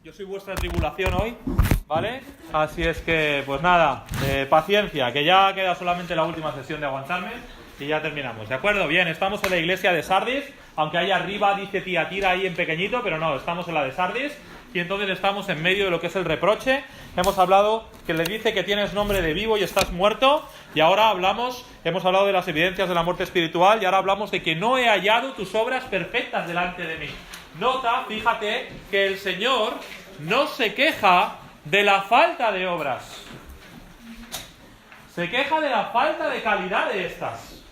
Yo soy vuestra tribulación hoy, ¿vale? Así es que, pues nada, paciencia, que ya queda solamente la última sesión de aguantarme y ya terminamos, ¿de acuerdo? Bien, estamos en la iglesia de Sardis, aunque ahí arriba dice Tiatira ahí en pequeñito, pero no, estamos en la de Sardis y entonces estamos en medio de lo que es el reproche. Hemos hablado que le dice que tienes nombre de vivo y estás muerto, y ahora hemos hablado de las evidencias de la muerte espiritual y ahora hablamos de que no he hallado tus obras perfectas delante de mí. Nota, fíjate, que el Señor no se queja de la falta de obras. Se queja de la falta de calidad de estas.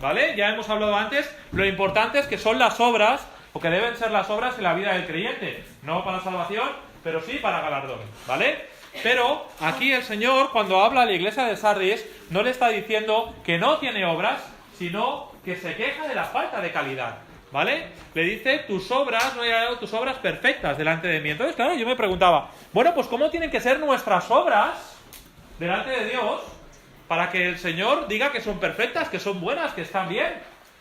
¿Vale? Ya hemos hablado antes, lo importante es que son las obras, o que deben ser las obras en la vida del creyente. No para salvación, pero sí para galardón. ¿Vale? Pero aquí el Señor, cuando habla a la iglesia de Sardis, no le está diciendo que no tiene obras, sino que se queja de la falta de calidad. ¿Vale? Le dice, tus obras, no he hallado tus obras perfectas delante de mí. Entonces, claro, yo me preguntaba, bueno, pues ¿cómo tienen que ser nuestras obras delante de Dios para que el Señor diga que son perfectas, que son buenas, que están bien?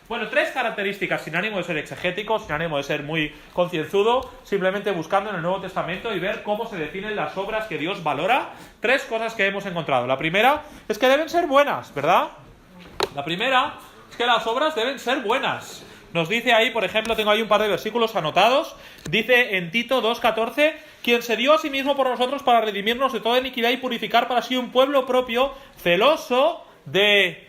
Bueno, 3 características, sin ánimo de ser exegético, sin ánimo de ser muy concienzudo, simplemente buscando en el Nuevo Testamento y ver cómo se definen las obras que Dios valora. 3 cosas que hemos encontrado. La primera es que deben ser buenas, ¿verdad? La primera es que las obras deben ser buenas. Nos dice ahí, por ejemplo, tengo ahí un par de versículos anotados, dice en Tito 2:14, quien se dio a sí mismo por nosotros para redimirnos de toda iniquidad y purificar para sí un pueblo propio, celoso de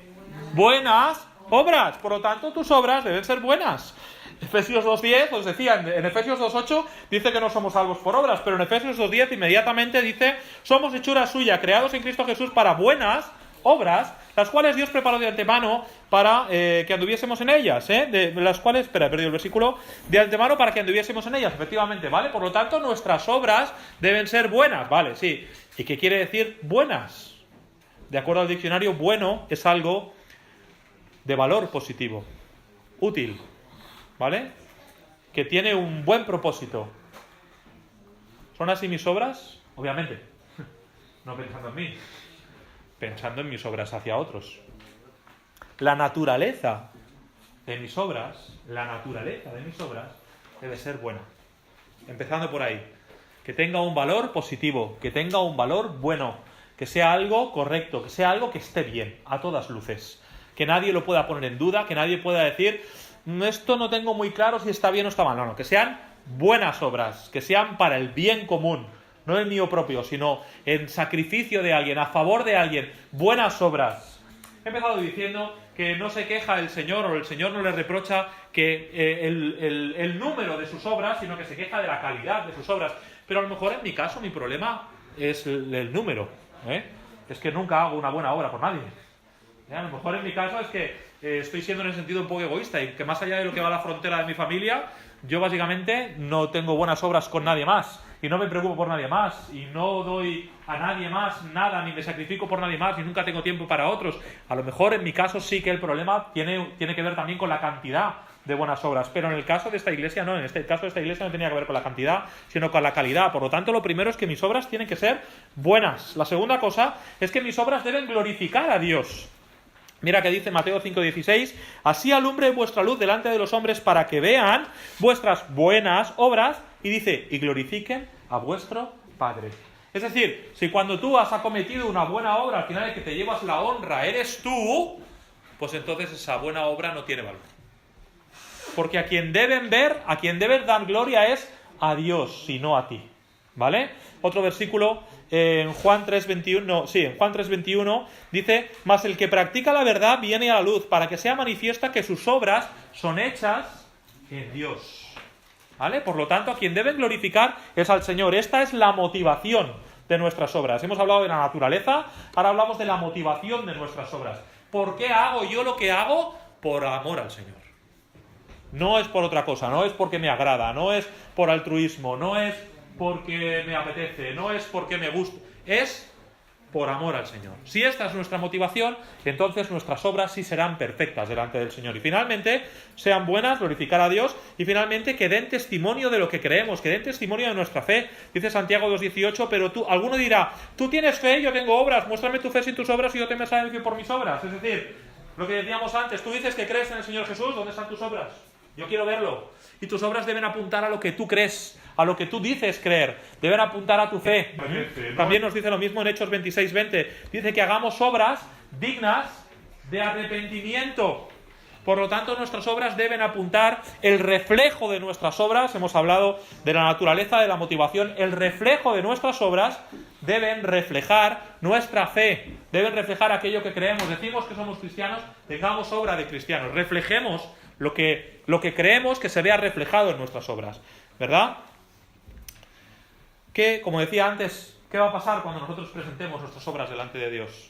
buenas obras. Por lo tanto, tus obras deben ser buenas. Efesios 2:10, os decía, en Efesios 2:8 dice que no somos salvos por obras, pero en Efesios 2:10 inmediatamente dice, somos hechura suya, creados en Cristo Jesús para buenas obras, las cuales Dios preparó de antemano para que anduviésemos en ellas, de las cuales, espera, he perdido el versículo, de antemano para que anduviésemos en ellas, efectivamente, ¿vale? Por lo tanto, nuestras obras deben ser buenas, ¿vale? Sí. ¿Y qué quiere decir buenas? De acuerdo al diccionario, bueno es algo de valor positivo, útil, ¿vale? Que tiene un buen propósito. ¿Son así mis obras? Obviamente, no pensando en mí, pensando en mis obras hacia otros. La naturaleza de mis obras debe ser buena. Empezando por ahí. Que tenga un valor positivo, que tenga un valor bueno, que sea algo correcto, que sea algo que esté bien, a todas luces. Que nadie lo pueda poner en duda, que nadie pueda decir, esto no tengo muy claro si está bien o está mal. No, que sean buenas obras, que sean para el bien común. No el mío propio, sino en sacrificio de alguien, a favor de alguien, buenas obras. He empezado diciendo que no se queja el Señor, o el Señor no le reprocha que el número de sus obras, sino que se queja de la calidad de sus obras. Pero a lo mejor en mi caso mi problema es el número, Es que nunca hago una buena obra por nadie. A lo mejor en mi caso es que estoy siendo en el sentido un poco egoísta y que más allá de lo que va a la frontera de mi familia, yo básicamente no tengo buenas obras con nadie más y no me preocupo por nadie más y no doy a nadie más nada ni me sacrifico por nadie más y nunca tengo tiempo para otros. A lo mejor en mi caso sí que el problema tiene que ver también con la cantidad de buenas obras, pero en el caso de esta iglesia no, en este caso de esta iglesia no tenía que ver con la cantidad, sino con la calidad. Por lo tanto, lo primero es que mis obras tienen que ser buenas. La segunda cosa es que mis obras deben glorificar a Dios. Mira que dice Mateo 5:16, así alumbre vuestra luz delante de los hombres para que vean vuestras buenas obras, y dice, y glorifiquen a vuestro Padre. Es decir, si cuando tú has acometido una buena obra, al final el que te llevas la honra eres tú, pues entonces esa buena obra no tiene valor. Porque a quien deben ver, a quien deben dar gloria es a Dios, y no a ti. ¿Vale? Otro versículo en Juan 3:21 dice, mas el que practica la verdad viene a la luz para que sea manifiesta que sus obras son hechas en Dios. ¿Vale? Por lo tanto, a quien deben glorificar es al Señor. Esta es la motivación de nuestras obras. Hemos hablado de la naturaleza, ahora hablamos de la motivación de nuestras obras. ¿Por qué hago yo lo que hago? Por amor al Señor. No es por otra cosa, no es porque me agrada, no es por altruismo, no es porque me apetece, no es porque me gusta, es por amor al Señor. Si esta es nuestra motivación, entonces nuestras obras sí serán perfectas delante del Señor. Y finalmente, sean buenas, glorificar a Dios, y finalmente que den testimonio de lo que creemos, que den testimonio de nuestra fe. Dice Santiago 2:18, pero alguno dirá, tú tienes fe, yo tengo obras, muéstrame tu fe sin tus obras y yo te me por mis obras. Es decir, lo que decíamos antes, tú dices que crees en el Señor Jesús, ¿dónde están tus obras? Yo quiero verlo. Y tus obras deben apuntar a lo que tú crees, a lo que tú dices creer. Deben apuntar a tu fe. También nos dice lo mismo en Hechos 26:20. Dice que hagamos obras dignas de arrepentimiento. Por lo tanto, nuestras obras deben apuntar el reflejo de nuestras obras. Hemos hablado de la naturaleza de la motivación. El reflejo de nuestras obras deben reflejar nuestra fe. Deben reflejar aquello que creemos. Decimos que somos cristianos, tengamos obra de cristianos. Reflejemos lo que creemos, que se vea reflejado en nuestras obras. ¿Verdad? Que, como decía antes, ¿qué va a pasar cuando nosotros presentemos nuestras obras delante de Dios?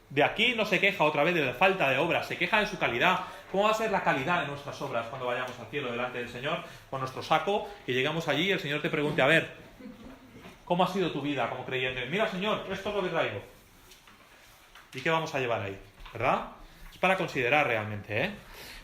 De aquí no se queja otra vez de la falta de obras, se queja de su calidad. ¿Cómo va a ser la calidad de nuestras obras cuando vayamos al cielo delante del Señor con nuestro saco y llegamos allí y el Señor te pregunte, a ver, ¿cómo ha sido tu vida como creyente? Mira, Señor, esto es lo que traigo. ¿Y qué vamos a llevar ahí? ¿Verdad? Es para considerar realmente, ¿eh?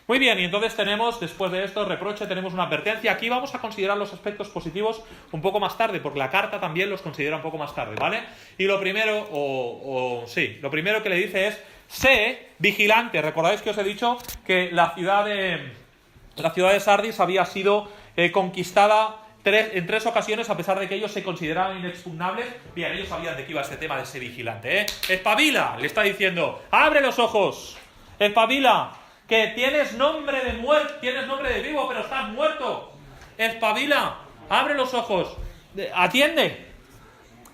Muy bien, y entonces tenemos, después de esto, reproche, tenemos una advertencia. Aquí vamos a considerar los aspectos positivos un poco más tarde, porque la carta también los considera un poco más tarde, ¿vale? Y lo primero, lo primero que le dice es, sé vigilante. Recordáis que os he dicho que la ciudad de Sardis había sido conquistada en 3 ocasiones, a pesar de que ellos se consideraban inexpugnables. Bien, ellos sabían de qué iba este tema de ser vigilante, ¿eh? Espabila, le está diciendo, abre los ojos, espabila, que tienes nombre de muerto, tienes nombre de vivo, pero estás muerto. Espabila, abre los ojos, atiende.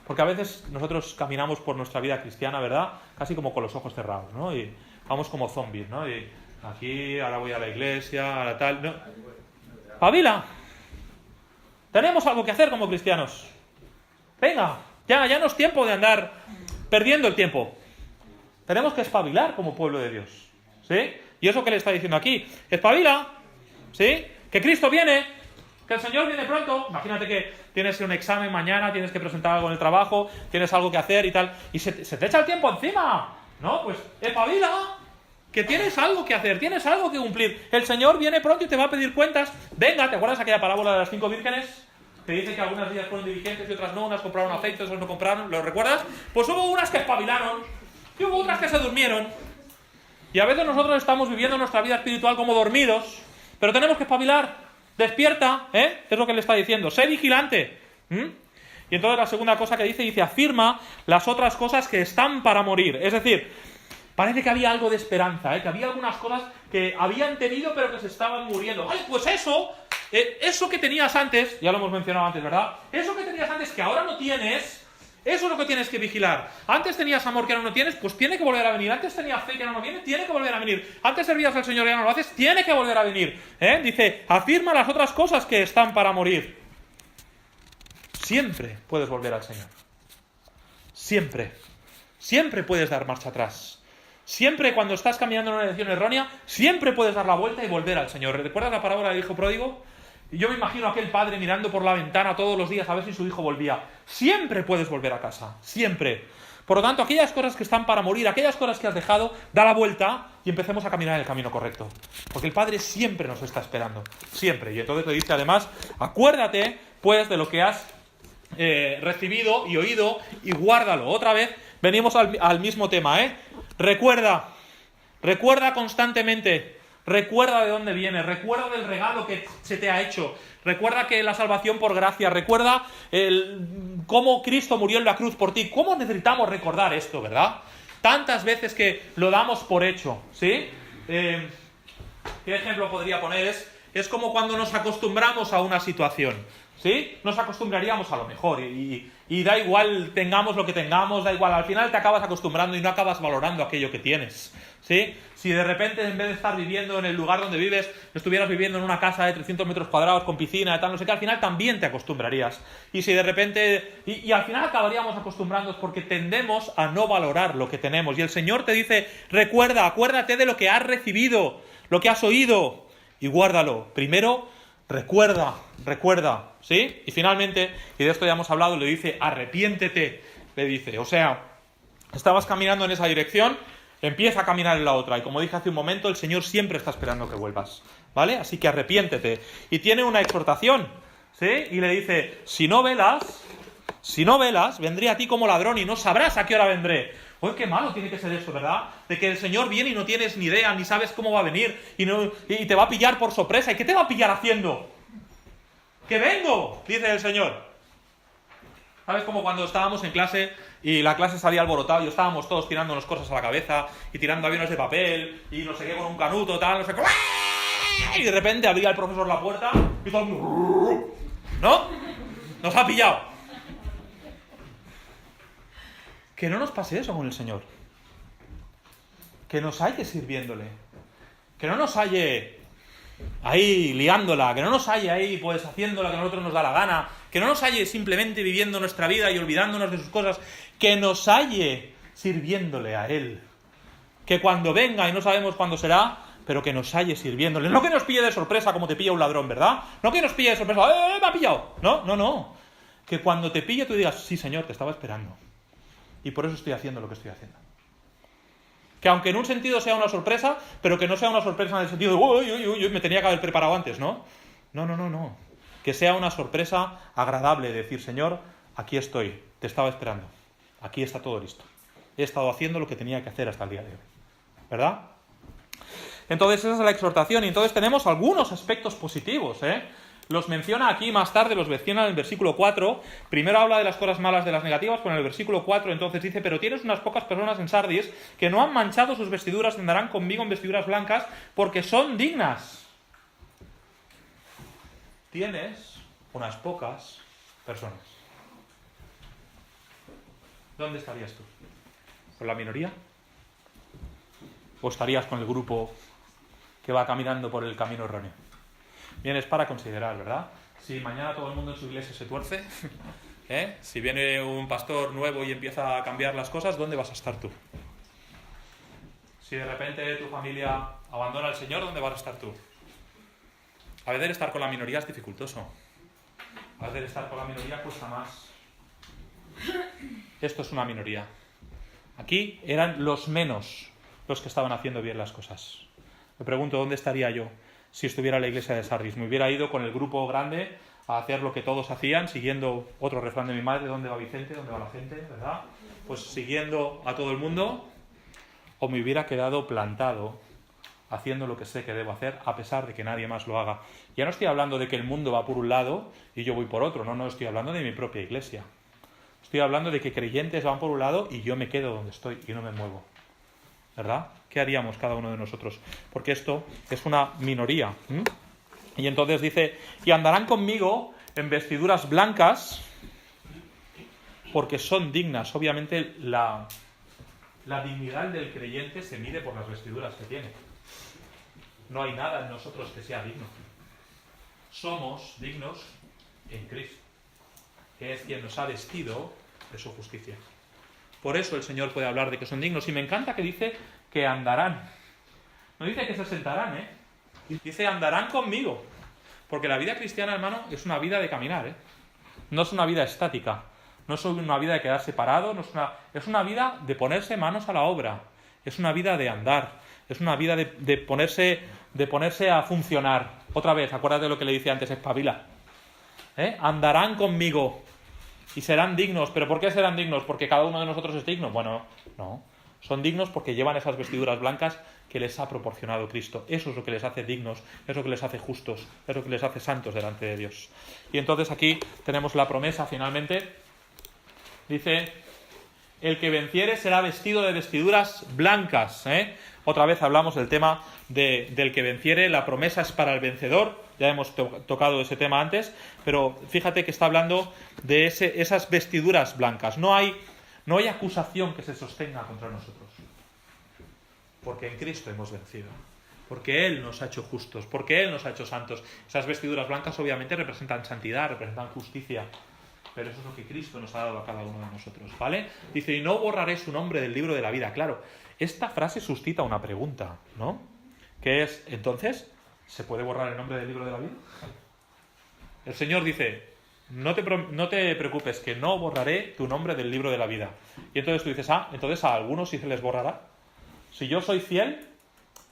Porque a veces nosotros caminamos por nuestra vida cristiana, ¿verdad? Casi como con los ojos cerrados, ¿no? Y vamos como zombies, ¿no? Y aquí, ahora voy a la iglesia, ahora tal, ¿no? Espabila. Tenemos algo que hacer como cristianos. Venga, ya no es tiempo de andar perdiendo el tiempo. Tenemos que espabilar como pueblo de Dios, ¿sí? Y eso que le está diciendo aquí, espabila, ¿sí? Que Cristo viene, que el Señor viene pronto. Imagínate que tienes un examen mañana, tienes que presentar algo en el trabajo, tienes algo que hacer y tal, y se te echa el tiempo encima, ¿no? Pues espabila, que tienes algo que hacer, tienes algo que cumplir. El Señor viene pronto y te va a pedir cuentas. Venga, ¿te acuerdas aquella parábola de las 5 vírgenes? Que dice que algunas de ellas fueron diligentes y otras no, unas compraron aceite, otras no compraron, ¿lo recuerdas? Pues hubo unas que espabilaron y hubo otras que se durmieron. Y a veces nosotros estamos viviendo nuestra vida espiritual como dormidos, pero tenemos que espabilar. Despierta, ¿eh? Es lo que le está diciendo. Sé vigilante. Y entonces la segunda cosa que dice, afirma las otras cosas que están para morir. Es decir, parece que había algo de esperanza, ¿eh? Que había algunas cosas que habían tenido pero que se estaban muriendo. ¡Ay, pues eso que tenías antes, ya lo hemos mencionado antes, ¿verdad? Eso que tenías antes que ahora no tienes, eso es lo que tienes que vigilar. Antes tenías amor que ahora no tienes, pues tiene que volver a venir. Antes tenías fe que ahora no viene, tiene que volver a venir. Antes servías al Señor y ahora no lo haces, tiene que volver a venir. Dice, afirma las otras cosas que están para morir. Siempre puedes volver al Señor. Siempre. Siempre puedes dar marcha atrás. Siempre cuando estás caminando en una dirección errónea, siempre puedes dar la vuelta y volver al Señor. ¿Recuerdas la parábola del hijo pródigo? Y yo me imagino a aquel padre mirando por la ventana todos los días a ver si su hijo volvía. Siempre puedes volver a casa, siempre. Por lo tanto, aquellas cosas que están para morir, aquellas cosas que has dejado, da la vuelta y empecemos a caminar en el camino correcto. Porque el Padre siempre nos está esperando, siempre. Y entonces le dice además, acuérdate pues de lo que has recibido y oído y guárdalo. Otra vez venimos al mismo tema, ¿eh? Recuerda constantemente. Recuerda de dónde vienes, recuerda del regalo que se te ha hecho, recuerda que la salvación por gracia, recuerda cómo Cristo murió en la cruz por ti. ¿Cómo necesitamos recordar esto, verdad? Tantas veces que lo damos por hecho, ¿sí? ¿Qué ejemplo podría poner? Es como cuando nos acostumbramos a una situación, ¿sí? Nos acostumbraríamos a lo mejor y da igual tengamos lo que tengamos, da igual, al final te acabas acostumbrando y no acabas valorando aquello que tienes, ¿sí? Si de repente en vez de estar viviendo en el lugar donde vives, estuvieras viviendo en una casa de 300 metros cuadrados con piscina, tal, no sé qué, al final también te acostumbrarías. Y si de repente... Y al final acabaríamos acostumbrándonos porque tendemos a no valorar lo que tenemos. Y el Señor te dice, acuérdate de lo que has recibido, lo que has oído y guárdalo. Primero, recuerda, ¿sí? Y finalmente, y de esto ya hemos hablado, le dice, arrepiéntete, le dice. O sea, estabas caminando en esa dirección, empieza a caminar en la otra. Y como dije hace un momento, el Señor siempre está esperando que vuelvas, ¿vale? Así que arrepiéntete. Y tiene una exhortación, ¿sí? Y le dice, si no velas, vendré a ti como ladrón y no sabrás a qué hora vendré. ¡Uy, qué malo tiene que ser esto, ¿verdad? De que el Señor viene y no tienes ni idea, ni sabes cómo va a venir, y te va a pillar por sorpresa. ¿Y qué te va a pillar haciendo? ¡Que vengo!, dice el Señor. ¿Sabes? Como cuando estábamos en clase y la clase salía alborotada y estábamos todos tirándonos cosas a la cabeza y tirando aviones de papel y no sé qué con un canuto, tal, no sé qué. Y de repente abría el profesor la puerta y todo el mundo... ¿No? Nos ha pillado. Que no nos pase eso con el Señor. Que nos halle sirviéndole. Que no nos halle ahí liándola, que no nos halle ahí pues haciendo lo que a nosotros nos da la gana, que no nos halle simplemente viviendo nuestra vida y olvidándonos de sus cosas, que nos halle sirviéndole a Él. Que cuando venga, y no sabemos cuándo será, pero que nos halle sirviéndole. No que nos pille de sorpresa como te pilla un ladrón, ¿verdad? No que nos pille de sorpresa, me ha pillado. No. Que cuando te pille tú digas, sí, Señor, te estaba esperando. Y por eso estoy haciendo lo que estoy haciendo. Que aunque en un sentido sea una sorpresa, pero que no sea una sorpresa en el sentido de uy, me tenía que haber preparado antes, ¿no? No. Que sea una sorpresa agradable, decir, Señor, aquí estoy, te estaba esperando. Aquí está todo listo. He estado haciendo lo que tenía que hacer hasta el día de hoy. ¿Verdad? Entonces esa es la exhortación. Y entonces tenemos algunos aspectos positivos, Los menciona aquí más tarde, los menciona en el versículo 4. Primero habla de las cosas malas, de las negativas, pero en el versículo 4 entonces dice: pero tienes unas pocas personas en Sardis que no han manchado sus vestiduras, andarán conmigo en vestiduras blancas, porque son dignas. Tienes unas pocas personas. ¿Dónde estarías tú? ¿Con la minoría? ¿O estarías con el grupo que va caminando por el camino erróneo? Bien, es para considerar, ¿verdad? Si mañana todo el mundo en su iglesia se tuerce, si viene un pastor nuevo y empieza a cambiar las cosas, ¿dónde vas a estar tú? Si de repente tu familia abandona al Señor, ¿dónde vas a estar tú? A veces estar con la minoría es dificultoso. A veces estar con la minoría cuesta más. Esto es una minoría. Aquí eran los menos los que estaban haciendo bien las cosas. Me pregunto, ¿dónde estaría yo si estuviera en la iglesia de Sardis? ¿Me hubiera ido con el grupo grande a hacer lo que todos hacían, siguiendo otro refrán de mi madre, ¿dónde va Vicente? ¿Dónde va la gente? ¿Verdad? Pues siguiendo a todo el mundo. ¿O me hubiera quedado plantado haciendo lo que sé que debo hacer, a pesar de que nadie más lo haga? Ya no estoy hablando de que el mundo va por un lado y yo voy por otro. No, estoy hablando de mi propia iglesia. Estoy hablando de que creyentes van por un lado y yo me quedo donde estoy y no me muevo. ¿Verdad? ¿Qué haríamos cada uno de nosotros? Porque esto es una minoría. Y entonces dice: y andarán conmigo en vestiduras blancas, porque son dignas. Obviamente la dignidad del creyente se mide por las vestiduras que tiene. No hay nada en nosotros que sea digno. Somos dignos en Cristo, que es quien nos ha vestido de su justicia. Por eso el Señor puede hablar de que son dignos. Y me encanta que dice que andarán. No dice que se sentarán, Dice andarán conmigo. Porque la vida cristiana, hermano, es una vida de caminar, No es una vida estática. No es una vida de quedar separado. Es una vida de ponerse manos a la obra. Es una vida de andar. Es una vida de ponerse a funcionar. Otra vez, acuérdate de lo que le dice antes, espabila. Andarán conmigo. Y serán dignos. ¿Pero por qué serán dignos? ¿Porque cada uno de nosotros es digno? Bueno, no. Son dignos porque llevan esas vestiduras blancas que les ha proporcionado Cristo. Eso es lo que les hace dignos, es lo que les hace justos, es lo que les hace santos delante de Dios. Y entonces aquí tenemos la promesa finalmente. Dice: el que venciere será vestido de vestiduras blancas. Otra vez hablamos del tema del que venciere. La promesa es para el vencedor. Ya hemos tocado ese tema antes, pero fíjate que está hablando de esas vestiduras blancas. No hay acusación que se sostenga contra nosotros. Porque en Cristo hemos vencido. Porque Él nos ha hecho justos. Porque Él nos ha hecho santos. Esas vestiduras blancas obviamente representan santidad, representan justicia. Pero eso es lo que Cristo nos ha dado a cada uno de nosotros, ¿vale? Dice: y no borraré su nombre del libro de la vida. Claro, esta frase suscita una pregunta, ¿no? Que es, entonces, ¿se puede borrar el nombre del libro de la vida? El Señor dice: no te preocupes, que no borraré tu nombre del libro de la vida. Y entonces tú dices: entonces a algunos sí se les borrará. Si yo soy fiel,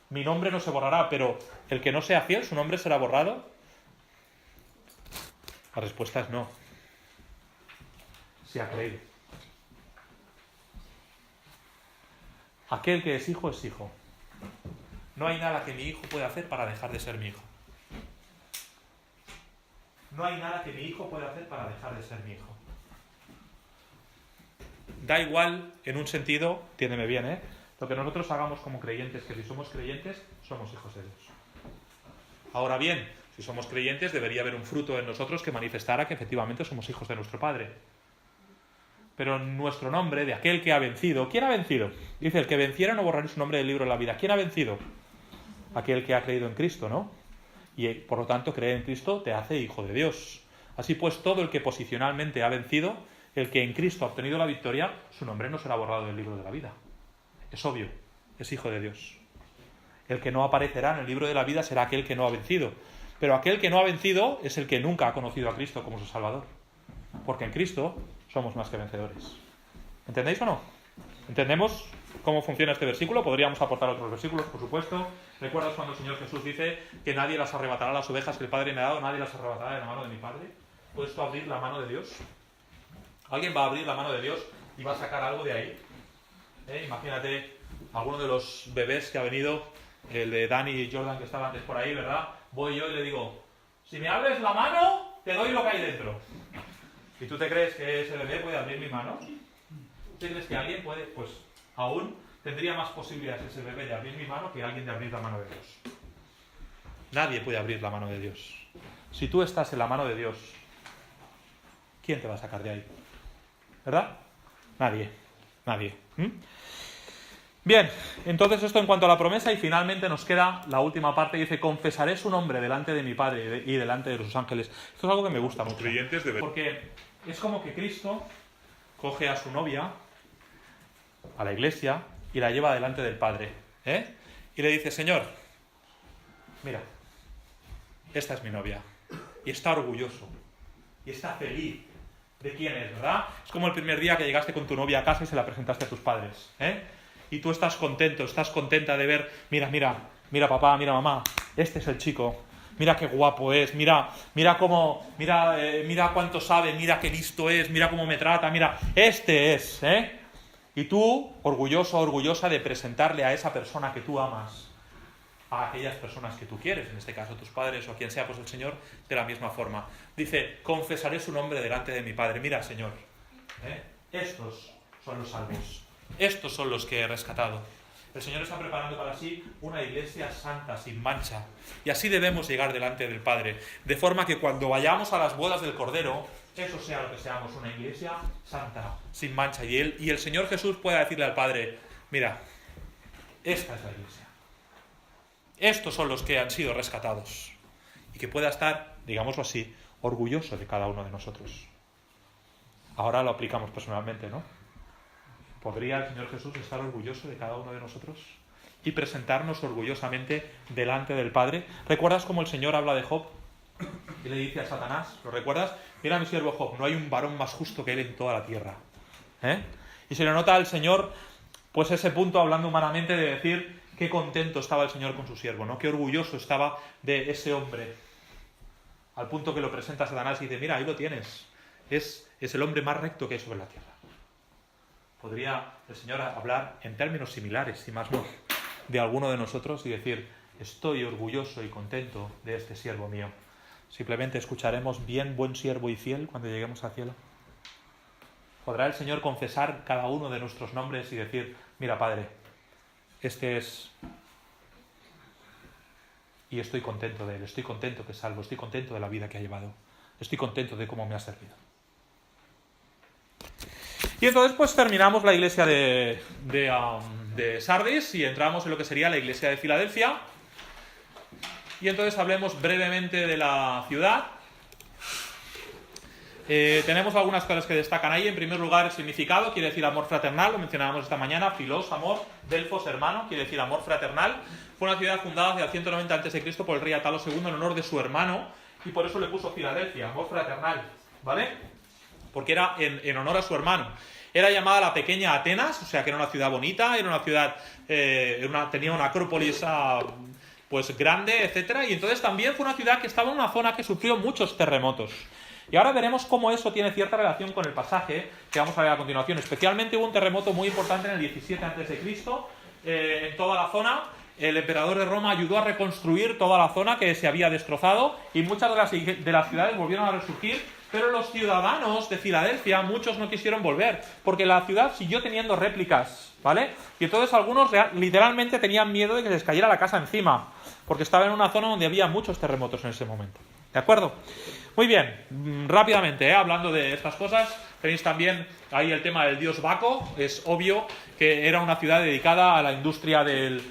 mi nombre no se borrará, pero el que no sea fiel, ¿su nombre será borrado? La respuesta es no. Si ha creído. Aquel que es hijo es hijo. No hay nada que mi hijo pueda hacer para dejar de ser mi hijo. No hay nada que mi hijo pueda hacer para dejar de ser mi hijo. Da igual, en un sentido, entiéndeme bien, lo que nosotros hagamos como creyentes, que si somos creyentes, somos hijos de Dios. Ahora bien, si somos creyentes, debería haber un fruto en nosotros que manifestara que efectivamente somos hijos de nuestro Padre. Pero nuestro nombre, de aquel que ha vencido, ¿quién ha vencido? Dice, el que venciera no borraré su nombre del libro de la vida. ¿Quién ha vencido? Aquel que ha creído en Cristo, ¿no? Y por lo tanto, creer en Cristo te hace hijo de Dios. Así pues, todo el que posicionalmente ha vencido, el que en Cristo ha obtenido la victoria, su nombre no será borrado del libro de la vida. Es obvio, es hijo de Dios. El que no aparecerá en el libro de la vida será aquel que no ha vencido. Pero aquel que no ha vencido es el que nunca ha conocido a Cristo como su Salvador. Porque en Cristo somos más que vencedores. ¿Entendéis o no? ¿Entendemos cómo funciona este versículo? Podríamos aportar otros versículos, por supuesto. ¿Recuerdas cuando el Señor Jesús dice que nadie las arrebatará las ovejas que el Padre me ha dado, nadie las arrebatará de la mano de mi Padre? ¿Puedes tú abrir la mano de Dios? ¿Alguien va a abrir la mano de Dios y va a sacar algo de ahí? Imagínate alguno de los bebés que ha venido, el de Dani y Jordan que estaban antes por ahí, ¿verdad? Voy yo y le digo, si me abres la mano, te doy lo que hay dentro. ¿Y tú te crees que ese bebé puede abrir mi mano? ¿Tú crees que alguien puede? Pues aún tendría más posibilidades ese bebé de abrir mi mano que alguien de abrir la mano de Dios. Nadie puede abrir la mano de Dios. Si tú estás en la mano de Dios, ¿quién te va a sacar de ahí? ¿Verdad? Nadie. Bien, entonces esto en cuanto a la promesa, y finalmente nos queda la última parte, dice, confesaré su nombre delante de mi Padre y delante de sus ángeles. Esto es algo que me gusta mucho, porque es como que Cristo coge a su novia, a la iglesia, y la lleva delante del Padre, y le dice, Señor, mira, esta es mi novia, y está orgulloso, y está feliz de quién es, ¿verdad? Es como el primer día que llegaste con tu novia a casa y se la presentaste a tus padres, y tú estás contento, estás contenta de ver, mira papá, mira mamá, este es el chico, mira qué guapo es, mira cuánto sabe, mira qué listo es, mira cómo me trata, mira, este es, y tú, orgulloso, orgullosa de presentarle a esa persona que tú amas, a aquellas personas que tú quieres, en este caso tus padres o quien sea, pues el Señor, de la misma forma. Dice, confesaré su nombre delante de mi Padre. Mira, Señor, estos son los salvos. Estos son los que he rescatado. El Señor está preparando para sí una iglesia santa, sin mancha. Y así debemos llegar delante del Padre. De forma que cuando vayamos a las bodas del Cordero, eso sea lo que seamos, una iglesia santa, sin mancha. Y el Señor Jesús pueda decirle al Padre, mira, esta es la iglesia. Estos son los que han sido rescatados. Y que pueda estar, digámoslo así, orgulloso de cada uno de nosotros. Ahora lo aplicamos personalmente, ¿no? ¿Podría el Señor Jesús estar orgulloso de cada uno de nosotros? Y presentarnos orgullosamente delante del Padre. ¿Recuerdas cómo el Señor habla de Job? Y le dice a Satanás, ¿lo recuerdas? Mira a mi siervo Job, no hay un varón más justo que él en toda la tierra. Y se le nota al Señor, pues ese punto, hablando humanamente, de decir qué contento estaba el Señor con su siervo, ¿no? Qué orgulloso estaba de ese hombre. Al punto que lo presenta a Satanás y dice, mira, ahí lo tienes. Es el hombre más recto que hay sobre la tierra. Podría el Señor hablar en términos similares, y más no, de alguno de nosotros y decir, estoy orgulloso y contento de este siervo mío. Simplemente escucharemos bien, buen siervo y fiel cuando lleguemos al cielo. ¿Podrá el Señor confesar cada uno de nuestros nombres y decir, mira, Padre, este es... y estoy contento de él, estoy contento que es salvo, estoy contento de la vida que ha llevado, estoy contento de cómo me ha servido? Y entonces pues terminamos la iglesia de Sardis y entramos en lo que sería la iglesia de Filadelfia. Y entonces hablemos brevemente de la ciudad. Tenemos algunas cosas que destacan ahí. En primer lugar, el significado, quiere decir amor fraternal, lo mencionábamos esta mañana, filos, amor, delfos, hermano, quiere decir amor fraternal. Fue una ciudad fundada hacia el 190 a.C. por el rey Atalo II en honor de su hermano, y por eso le puso Filadelfia, amor fraternal, ¿vale? Porque era en honor a su hermano. Era llamada la pequeña Atenas, o sea que era una ciudad bonita, era una ciudad, tenía una acrópolis pues grande, etcétera, y entonces también fue una ciudad que estaba en una zona que sufrió muchos terremotos. Y ahora veremos cómo eso tiene cierta relación con el pasaje que vamos a ver a continuación. Especialmente hubo un terremoto muy importante en el 17 a.C., en toda la zona. El emperador de Roma ayudó a reconstruir toda la zona que se había destrozado y muchas de las ciudades volvieron a resurgir, pero los ciudadanos de Filadelfia, muchos no quisieron volver, porque la ciudad siguió teniendo réplicas, ¿vale? Y entonces algunos literalmente tenían miedo de que les cayera la casa encima, porque estaba en una zona donde había muchos terremotos en ese momento. ¿De acuerdo? Muy bien, rápidamente, hablando de estas cosas, tenéis también ahí el tema del dios Baco. Es obvio que era una ciudad dedicada a la industria del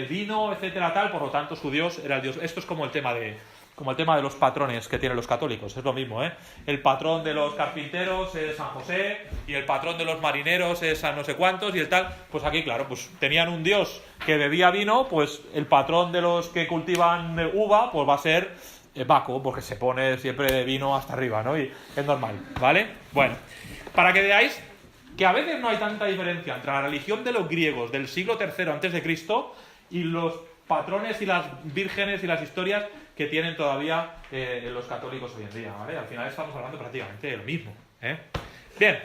vino, etcétera, tal, por lo tanto su dios era el dios. Esto es como el tema de los patrones que tienen los católicos, es lo mismo, ¿eh? El patrón de los carpinteros es San José y el patrón de los marineros es San no sé cuántos y el tal. Pues aquí, claro, pues tenían un dios que bebía vino, pues el patrón de los que cultivan uva, pues va a ser Baco, porque se pone siempre de vino hasta arriba, ¿no? Y es normal, ¿vale? Bueno, para que veáis que a veces no hay tanta diferencia entre la religión de los griegos del siglo III a.C. y los patrones y las vírgenes y las historias que tienen todavía los católicos hoy en día, ¿vale? Al final estamos hablando prácticamente de lo mismo, ¿eh? Bien,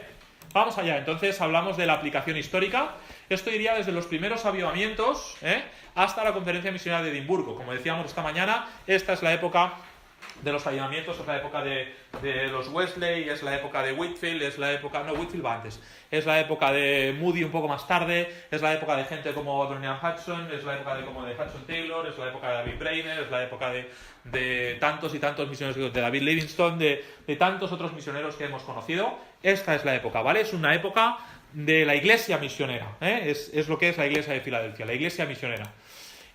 vamos allá. Entonces hablamos de la aplicación histórica. Esto iría desde los primeros avivamientos hasta la conferencia misionera de Edimburgo. Como decíamos esta mañana, esta es la época de los avivamientos, es la época de los Wesley, es la época de Whitefield, es la época... No, Whitefield va antes. Es la época de Moody un poco más tarde, es la época de gente como Adoniram Hudson, es la época de Hudson Taylor, es la época de David Brainerd, es la época de tantos y tantos misioneros, de David Livingstone, de tantos otros misioneros que hemos conocido. Esta es la época, ¿vale? Es una época de la iglesia misionera, es lo que es la iglesia de Filadelfia, la iglesia misionera.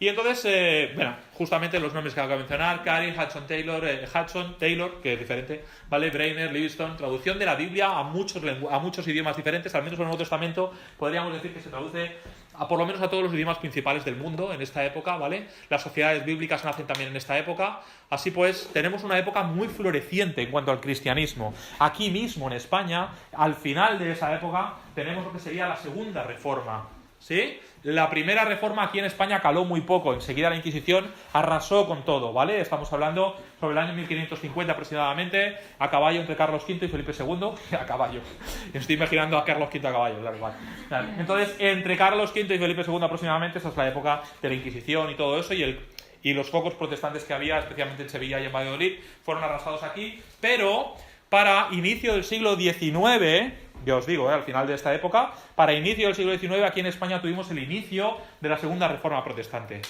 Y entonces, bueno, justamente los nombres que acabo de mencionar, Carey, Hudson Taylor, que es diferente, ¿vale? Brainerd, Livingstone, traducción de la Biblia a muchos idiomas diferentes, al menos en el Nuevo Testamento podríamos decir que se traduce por lo menos a todos los idiomas principales del mundo en esta época, ¿vale? Las sociedades bíblicas nacen también en esta época. Así pues, tenemos una época muy floreciente en cuanto al cristianismo. Aquí mismo, en España, al final de esa época, tenemos lo que sería la Segunda Reforma, ¿sí? La primera reforma aquí en España caló muy poco, enseguida la Inquisición arrasó con todo, ¿vale? Estamos hablando sobre el año 1550 aproximadamente, a caballo entre Carlos V y Felipe II, a caballo, estoy imaginando a Carlos V a caballo, claro, igual. Entonces, entre Carlos V y Felipe II aproximadamente, esa es la época de la Inquisición y todo eso, y los focos protestantes que había, especialmente en Sevilla y en Valladolid, fueron arrasados aquí, pero para inicio del siglo XIX, ya os digo, al final de esta época, para inicio del siglo XIX aquí en España tuvimos el inicio de la Segunda Reforma Protestante,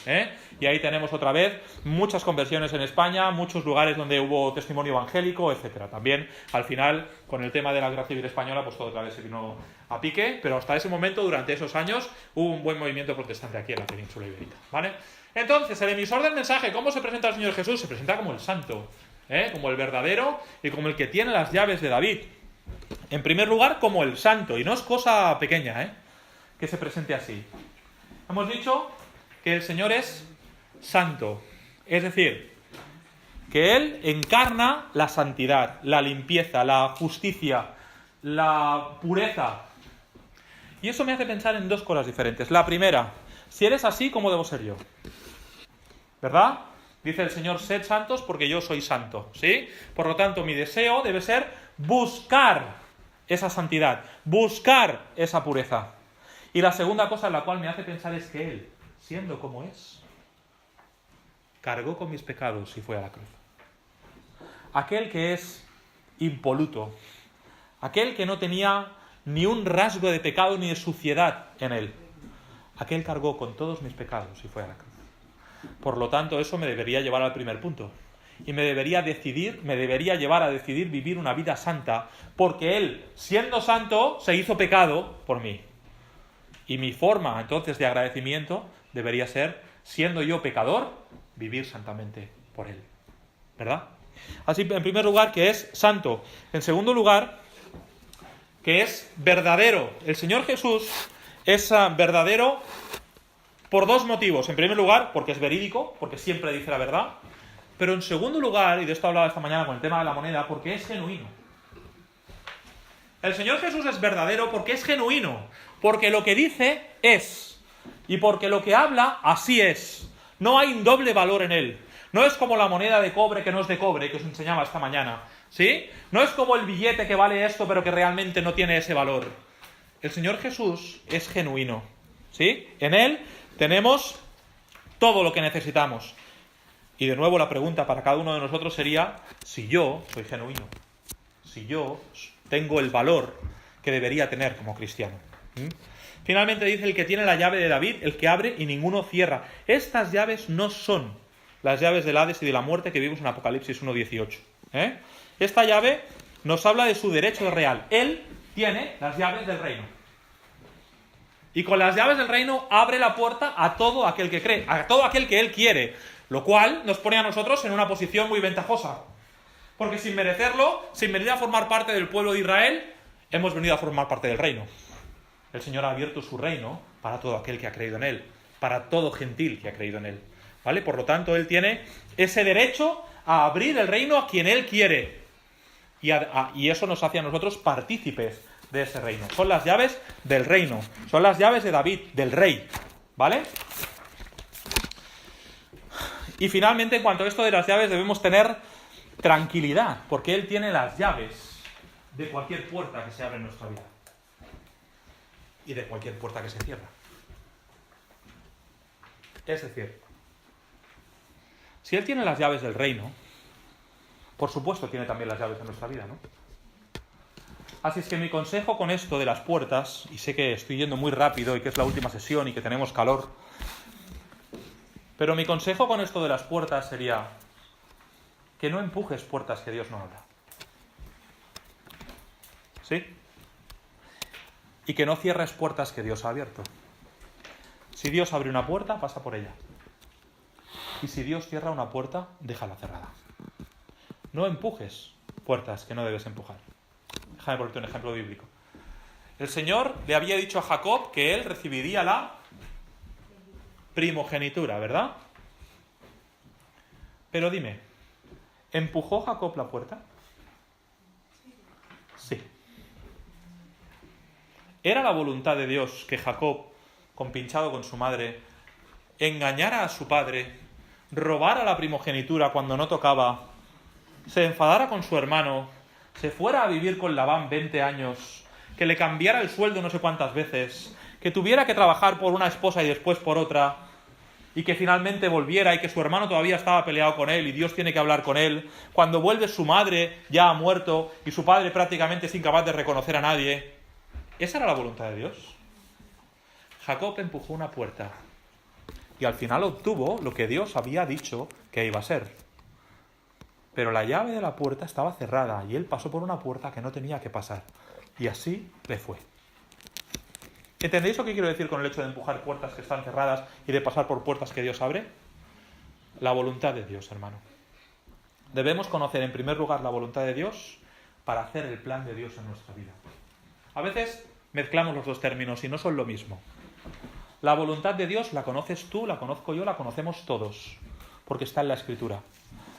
y ahí tenemos otra vez muchas conversiones en España, muchos lugares donde hubo testimonio evangélico, etcétera. También al final con el tema de la Guerra Civil Española pues todo otra vez se vino a pique, pero hasta ese momento, durante esos años, hubo un buen movimiento protestante aquí en la península ibérica, ¿vale? Entonces, el emisor del mensaje, ¿cómo se presenta el Señor Jesús? Se presenta como el santo, como el verdadero y como el que tiene las llaves de David. En primer lugar, como el santo, y no es cosa pequeña, que se presente así. Hemos dicho que el Señor es santo, es decir, que Él encarna la santidad, la limpieza, la justicia, la pureza. Y eso me hace pensar en dos cosas diferentes. La primera, si eres así, ¿cómo debo ser yo? ¿Verdad? Dice el Señor, sed santos porque yo soy santo, ¿sí? Por lo tanto, mi deseo debe ser buscar esa santidad, buscar esa pureza. Y la segunda cosa en la cual me hace pensar es que Él, siendo como es, cargó con mis pecados y fue a la cruz. Aquel que es impoluto, aquel que no tenía ni un rasgo de pecado ni de suciedad en Él, aquel cargó con todos mis pecados y fue a la cruz. Por lo tanto, eso me debería llevar al primer punto. Y me debería llevar a decidir vivir una vida santa, porque Él, siendo santo, se hizo pecado por mí. Y mi forma, entonces, de agradecimiento debería ser, siendo yo pecador, vivir santamente por Él. ¿Verdad? Así, en primer lugar, que es santo. En segundo lugar, que es verdadero. El Señor Jesús es verdadero por dos motivos. En primer lugar, porque es verídico, porque siempre dice la verdad. Pero en segundo lugar, y de esto hablaba esta mañana con el tema de la moneda, porque es genuino. El Señor Jesús es verdadero porque es genuino, porque lo que dice es, y porque lo que habla así es. No hay un doble valor en Él. No es como la moneda de cobre que no es de cobre, que os enseñaba esta mañana, ¿sí? No es como el billete que vale esto pero que realmente no tiene ese valor. El Señor Jesús es genuino, ¿Sí? En Él tenemos todo lo que necesitamos. Y de nuevo la pregunta para cada uno de nosotros sería, si yo soy genuino, si yo tengo el valor que debería tener como cristiano. Finalmente dice el que tiene la llave de David, el que abre y ninguno cierra. Estas llaves no son las llaves del Hades y de la muerte que vimos en Apocalipsis 1:18. Esta llave nos habla de su derecho real. Él tiene las llaves del reino. Y con las llaves del reino abre la puerta a todo aquel que cree, a todo aquel que Él quiere, lo cual nos pone a nosotros en una posición muy ventajosa. Porque sin merecerlo, sin venir a formar parte del pueblo de Israel, hemos venido a formar parte del reino. El Señor ha abierto su reino para todo aquel que ha creído en Él, para todo gentil que ha creído en Él. ¿Vale? Por lo tanto, Él tiene ese derecho a abrir el reino a quien Él quiere. Y eso nos hace a nosotros partícipes de ese reino. Son las llaves del reino. Son las llaves de David, del rey. ¿Vale? Y finalmente, en cuanto a esto de las llaves, debemos tener tranquilidad, porque Él tiene las llaves de cualquier puerta que se abre en nuestra vida. Y de cualquier puerta que se cierra. Es decir, si Él tiene las llaves del reino, por supuesto tiene también las llaves de nuestra vida, ¿no? Así es que mi consejo con esto de las puertas, y sé que estoy yendo muy rápido y que es la última sesión y que tenemos calor, pero mi consejo con esto de las puertas sería que no empujes puertas que Dios no abra. ¿Sí? Y que no cierres puertas que Dios ha abierto. Si Dios abre una puerta, pasa por ella. Y si Dios cierra una puerta, déjala cerrada. No empujes puertas que no debes empujar. Déjame ponerte un ejemplo bíblico. El Señor le había dicho a Jacob que él recibiría la primogenitura, ¿verdad? Pero dime, ¿empujó Jacob la puerta? Sí. ¿Era la voluntad de Dios que Jacob, compinchado con su madre, engañara a su padre, robara la primogenitura cuando no tocaba, se enfadara con su hermano, se fuera a vivir con Labán 20 años, que le cambiara el sueldo no sé cuántas veces, que tuviera que trabajar por una esposa y después por otra, y que finalmente volviera y que su hermano todavía estaba peleado con él y Dios tiene que hablar con él? Cuando vuelve su madre ya ha muerto y su padre prácticamente es incapaz de reconocer a nadie. ¿Esa era la voluntad de Dios? Jacob empujó una puerta y al final obtuvo lo que Dios había dicho que iba a ser. Pero la llave de la puerta estaba cerrada y él pasó por una puerta que no tenía que pasar. Y así le fue. ¿Entendéis lo que quiero decir con el hecho de empujar puertas que están cerradas y de pasar por puertas que Dios abre? La voluntad de Dios, hermano. Debemos conocer en primer lugar la voluntad de Dios para hacer el plan de Dios en nuestra vida. A veces mezclamos los dos términos y no son lo mismo. La voluntad de Dios la conoces tú, la conozco yo, la conocemos todos, porque está en la Escritura.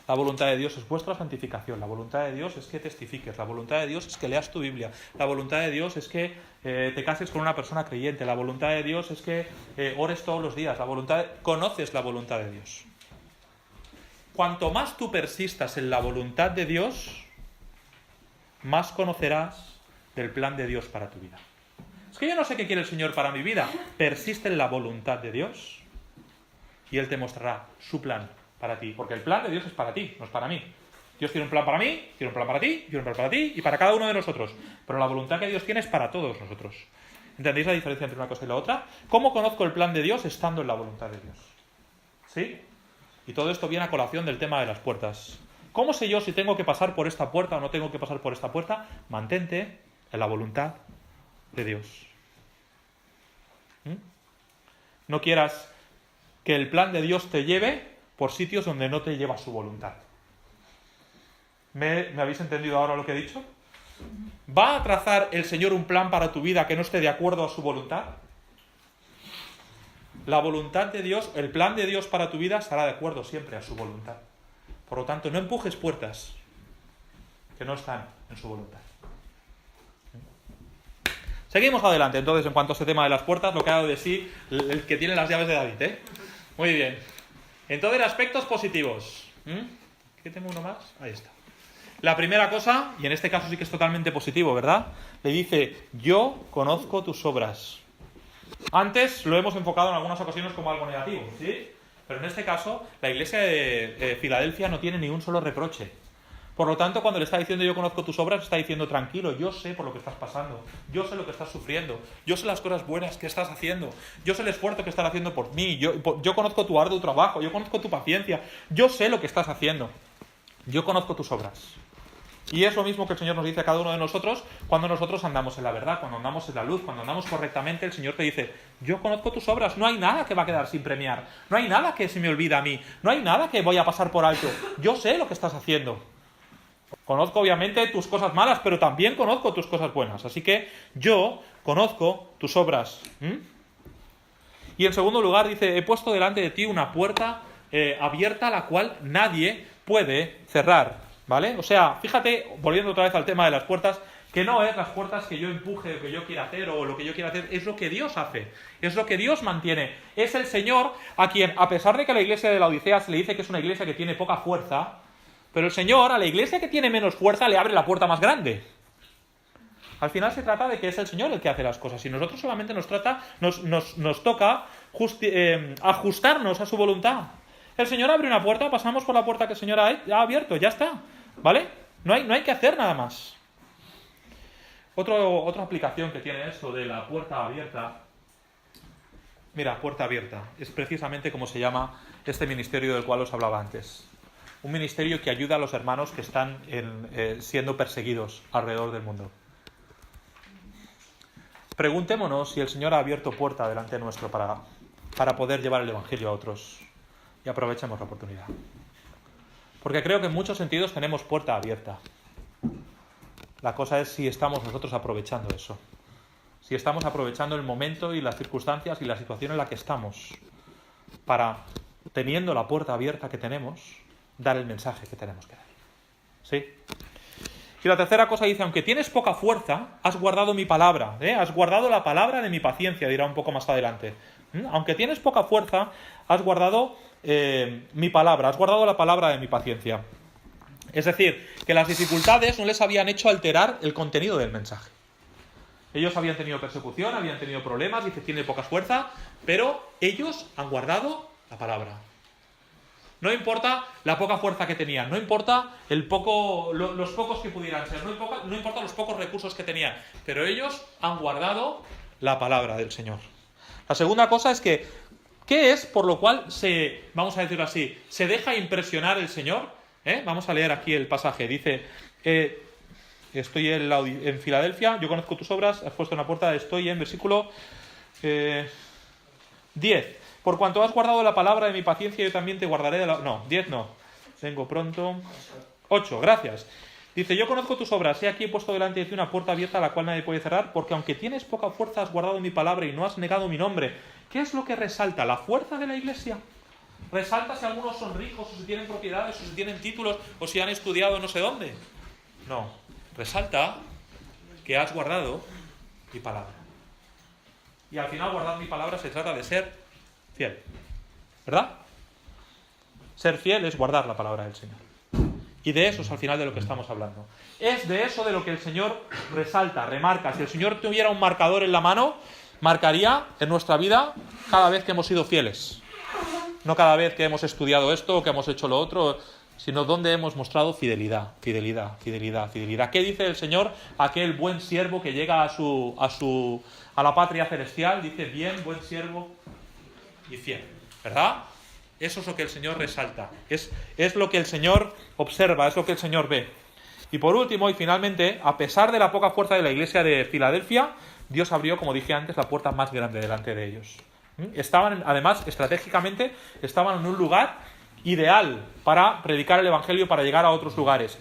La voluntad de Dios es vuestra santificación, la voluntad de Dios es que testifiques, la voluntad de Dios es que leas tu Biblia, la voluntad de Dios es que te cases con una persona creyente, la voluntad de Dios es que ores todos los días, conoces la voluntad de Dios. Cuanto más tú persistas en la voluntad de Dios, más conocerás del plan de Dios para tu vida. Es que yo no sé qué quiere el Señor para mi vida. Persiste en la voluntad de Dios y Él te mostrará su plan para ti, porque el plan de Dios es para ti, no es para mí. Dios tiene un plan para mí, tiene un plan para ti, tiene un plan para ti y para cada uno de nosotros. Pero la voluntad que Dios tiene es para todos nosotros. ¿Entendéis la diferencia entre una cosa y la otra? ¿Cómo conozco el plan de Dios estando en la voluntad de Dios? ¿Sí? Y todo esto viene a colación del tema de las puertas. ¿Cómo sé yo si tengo que pasar por esta puerta o no tengo que pasar por esta puerta? Mantente en la voluntad de Dios. No quieras que el plan de Dios te lleve por sitios donde no te lleva su voluntad. ¿Me habéis entendido ahora lo que he dicho? ¿Va a trazar el Señor un plan para tu vida que no esté de acuerdo a su voluntad? La voluntad de Dios, el plan de Dios para tu vida estará de acuerdo siempre a su voluntad. Por lo tanto, no empujes puertas que no están en su voluntad. Seguimos adelante, entonces, en cuanto a este tema de las puertas, lo que ha dado de sí el que tiene las llaves de David, ¿eh? Muy bien. Entonces, aspectos positivos. ¿Qué tengo uno más? Ahí está. La primera cosa, y en este caso sí que es totalmente positivo, ¿verdad? Le dice, yo conozco tus obras. Antes lo hemos enfocado en algunas ocasiones como algo negativo, ¿sí? Pero en este caso, la iglesia de Filadelfia no tiene ni un solo reproche. Por lo tanto, cuando le está diciendo yo conozco tus obras, está diciendo tranquilo, yo sé por lo que estás pasando, yo sé lo que estás sufriendo, yo sé las cosas buenas que estás haciendo, yo sé el esfuerzo que estás haciendo por mí, yo conozco tu arduo trabajo, yo conozco tu paciencia, yo sé lo que estás haciendo, yo conozco tus obras. Y es lo mismo que el Señor nos dice a cada uno de nosotros cuando nosotros andamos en la verdad, cuando andamos en la luz, cuando andamos correctamente. El Señor te dice, yo conozco tus obras, no hay nada que va a quedar sin premiar, no hay nada que se me olvida a mí, no hay nada que voy a pasar por alto, yo sé lo que estás haciendo. Conozco obviamente tus cosas malas, pero también conozco tus cosas buenas, así que yo conozco tus obras. Y en segundo lugar dice, he puesto delante de ti una puerta abierta la cual nadie puede cerrar. ¿Vale? O sea, fíjate, volviendo otra vez al tema de las puertas, que no es las puertas que yo empuje, lo que yo quiera hacer o lo que yo quiera hacer, es lo que Dios hace, es lo que Dios mantiene. Es el Señor a quien, a pesar de que a la iglesia de la Odisea se le dice que es una iglesia que tiene poca fuerza, pero el Señor a la iglesia que tiene menos fuerza le abre la puerta más grande. Al final se trata de que es el Señor el que hace las cosas y nosotros solamente nos toca ajustarnos a su voluntad. El Señor abre una puerta, pasamos por la puerta que el Señor ha abierto, ya está. ¿Vale? No hay que hacer nada más. Otra aplicación que tiene esto de la puerta abierta. Mira, puerta abierta. Es precisamente como se llama este ministerio del cual os hablaba antes. Un ministerio que ayuda a los hermanos que están siendo perseguidos alrededor del mundo. Preguntémonos si el Señor ha abierto puerta delante nuestro para poder llevar el Evangelio a otros. Y aprovechemos la oportunidad. Porque creo que en muchos sentidos tenemos puerta abierta. La cosa es si estamos nosotros aprovechando eso. Si estamos aprovechando el momento y las circunstancias y la situación en la que estamos para, teniendo la puerta abierta que tenemos, dar el mensaje que tenemos que dar. ¿Sí? Y la tercera cosa dice, aunque tienes poca fuerza, has guardado mi palabra. Has guardado la palabra de mi paciencia, dirá un poco más adelante. Aunque tienes poca fuerza, has guardado mi palabra, has guardado la palabra de mi paciencia. Es decir, que las dificultades no les habían hecho alterar el contenido del mensaje. Ellos habían tenido persecución, habían tenido problemas, dice, tiene poca fuerza, pero ellos han guardado la palabra. No importa la poca fuerza que tenían, no importa los pocos que pudieran ser, no importa los pocos recursos que tenían, pero ellos han guardado la palabra del Señor. La segunda cosa es que, ¿qué es por lo cual vamos a decirlo así, se deja impresionar el Señor? Vamos a leer aquí el pasaje. Dice, estoy en Filadelfia, yo conozco tus obras, has puesto en la puerta, estoy en versículo 10. Por cuanto has guardado la palabra de mi paciencia, yo también te guardaré de la... No, 10 no. Vengo pronto. 8, gracias. Dice, yo conozco tus obras, he aquí he puesto delante de ti una puerta abierta a la cual nadie puede cerrar, porque aunque tienes poca fuerza has guardado mi palabra y no has negado mi nombre. ¿Qué es lo que resalta? ¿La fuerza de la iglesia? ¿Resalta si algunos son ricos, o si tienen propiedades, o si tienen títulos, o si han estudiado no sé dónde? No. Resalta que has guardado mi palabra. Y al final guardar mi palabra se trata de ser fiel. ¿Verdad? Ser fiel es guardar la palabra del Señor. Y de eso es al final de lo que estamos hablando. Es de eso de lo que el Señor resalta, remarca. Si el Señor tuviera un marcador en la mano, marcaría en nuestra vida cada vez que hemos sido fieles. No cada vez que hemos estudiado esto o que hemos hecho lo otro, sino donde hemos mostrado fidelidad, fidelidad, fidelidad, fidelidad. ¿Qué dice el Señor? Aquel buen siervo que llega a la patria celestial, dice, bien, buen siervo y fiel. ¿Verdad? Eso es lo que el Señor resalta. Es lo que el Señor observa, es lo que el Señor ve. Y por último, y finalmente, a pesar de la poca fuerza de la iglesia de Filadelfia, Dios abrió, como dije antes, la puerta más grande delante de ellos. Estaban, además, estratégicamente, estaban en un lugar ideal para predicar el Evangelio, para llegar a otros lugares.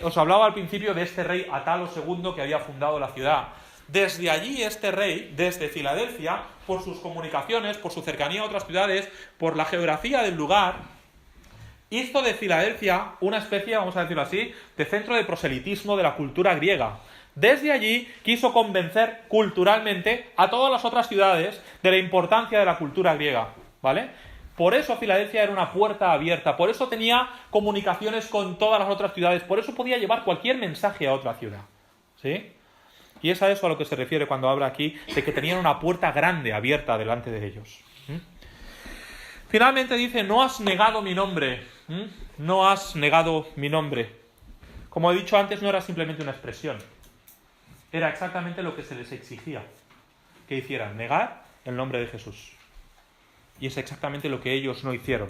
Os hablaba al principio de este rey Atalo II que había fundado la ciudad. Desde allí este rey, desde Filadelfia, por sus comunicaciones, por su cercanía a otras ciudades, por la geografía del lugar, hizo de Filadelfia una especie, vamos a decirlo así, de centro de proselitismo de la cultura griega. Desde allí quiso convencer culturalmente a todas las otras ciudades de la importancia de la cultura griega, ¿vale? Por eso Filadelfia era una puerta abierta, por eso tenía comunicaciones con todas las otras ciudades, por eso podía llevar cualquier mensaje a otra ciudad, ¿sí? Y es a eso a lo que se refiere cuando habla aquí de que tenían una puerta grande abierta delante de ellos. Finalmente dice, no has negado mi nombre. No has negado mi nombre. Como he dicho antes, no era simplemente una expresión. Era exactamente lo que se les exigía que hicieran, negar el nombre de Jesús. Y es exactamente lo que ellos no hicieron.